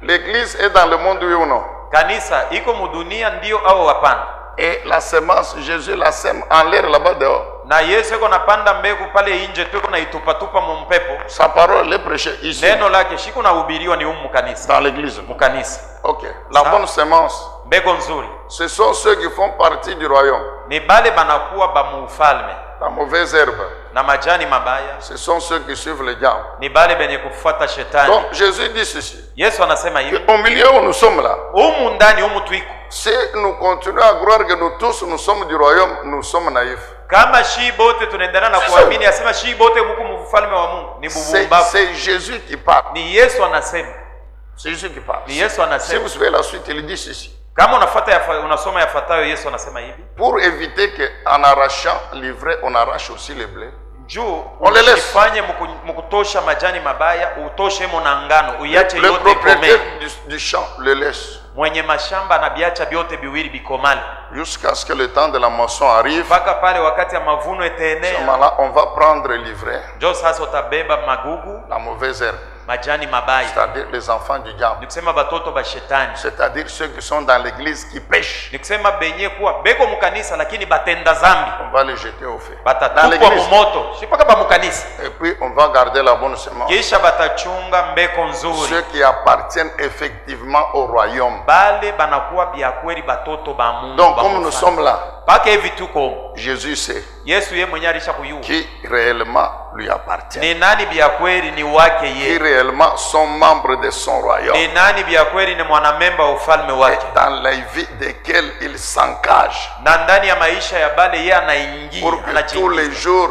L'église est dans le monde, oui ou non? Kanisa iko mudunia ndio au hapana? Et la semence, Jésus la sème en l'air là-bas dehors. Na Yesu iko napanda mbegu pale nje tu kuna itupa mu mpepo. Sa parole est prêchée ici. Neno lake shiko na hubiriwa ni humu kanisa. Dans l'église. Mu kanisa. OK. La bonne semence. Mbegu nzuri. Ce sont ceux qui font partie du royaume. Ni bale banakuwa ba mufalme. La mauvaise herbe. Na majani mabaya. Ce sont ceux qui suivent le diable. Ni bale benye kufuata shetani. Donc Jésus dit ceci. Yesu anasema hivi. Au milieu où nous sommes là. Humu ndani humu tuiko. Si nous continuons à croire que nous tous nous sommes du royaume, nous sommes naïfs. Kama shi bote tunaendelea na kuamini asema shi bote mko mfalme wa Mungu ni bubumbavu. C'est Jésus qui parle. Ni Yesu anasema. C'est Jésus qui parle. Ni Yesu anasema. Si vous suivez la suite, il dit ceci. Kama unasoma yafuatayo Yesu anasema hivi. Pour éviter que en arrachant l'ivraie on arrache aussi les blés. On les laisse. Fanye mkutosha majani mabaya utoshe mo na ngano uiache yote ikome. Le propriétaire du champ le laisse. Mwenye mashamba anabiacha vyote biwili bikomale. Jusqu'à ce que le temps de la moisson arrive. Paka pale wakati ya mavuno itaenea. Là on va prendre l'ivraie. Jo sasa utabeba magugu. La mauvaise herbe. Majani mabaya. C'est-à-dire les enfants du diable. Nikusema batoto ba shetani. C'est-à-dire ceux qui sont dans l'église qui pêchent. Nikusema benye kuwa beko mukanisa lakini batenda zambi. On va les jeter au feu. Dans l'église. Moto. Sipaka ba mukanisa. Et puis on va garder la bonne semence. Kisha batachunga mbeko nzuri. Ceux qui appartiennent effectivement au royaume. Bale banakuwa bya kweli batoto ba Mungu. Donc comme nous sommes là. Paka hivi tuko. Jésus sait. Yesu yeye mwenyewe alishakujua. Qui réellement lui appartient. Ni nani bya kweli ni wake yeye. Qui réellement sont membres de son royaume. Ni nani bya kweli ni mwanamemba wa ufalme wake. Dans la vie desquels il s'engage. Na ndani ya maisha ya bale yeye anaingia. Pour que tous les jours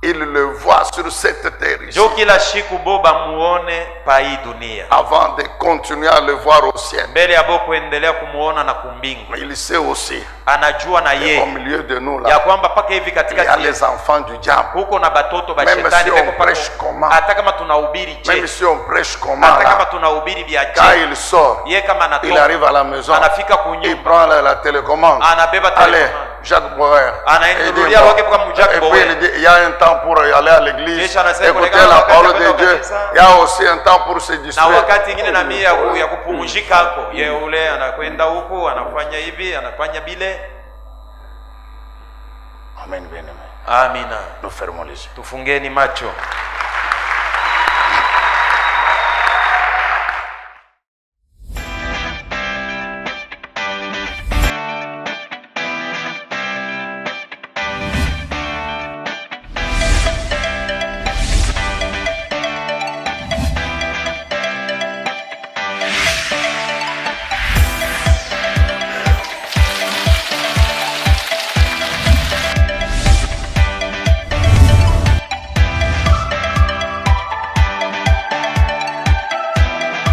il le voit sur cette terre ici. Jo kila siku boba muone pa hii dunia. Avant de continuer à le voir au ciel. Mbele ya boko endelea kumuona na kumbingu. Il sait aussi. Anajua na yeye. Au milieu de nous là. Ya kwamba paka hivi katika il y a les enfants du diable. Huko na batoto ba shetani beko pako. Prêche comment? Hata kama tunahubiri je. Même si on prêche comment? Hata kama tunahubiri bia je. Quand il sort. Yeye kama anatoka. Il arrive à la maison. Anafika kunyumba. Il prend la télécommande. Anabeba télécommande. Jacques Boer. Anaindulia wake kwa Jacques Boer. Et puis il dit il y a un temps pour aller à l'église. Écouter la parole de Dieu. Il y a aussi un temps pour se distraire. Na wakati ingine na mimi ya kupumzika hapo. Yeye ule anakwenda huko, anafanya hivi, anafanya bile. Amen, bien aimé. Amina. Nous fermons les yeux. Tufungeni macho.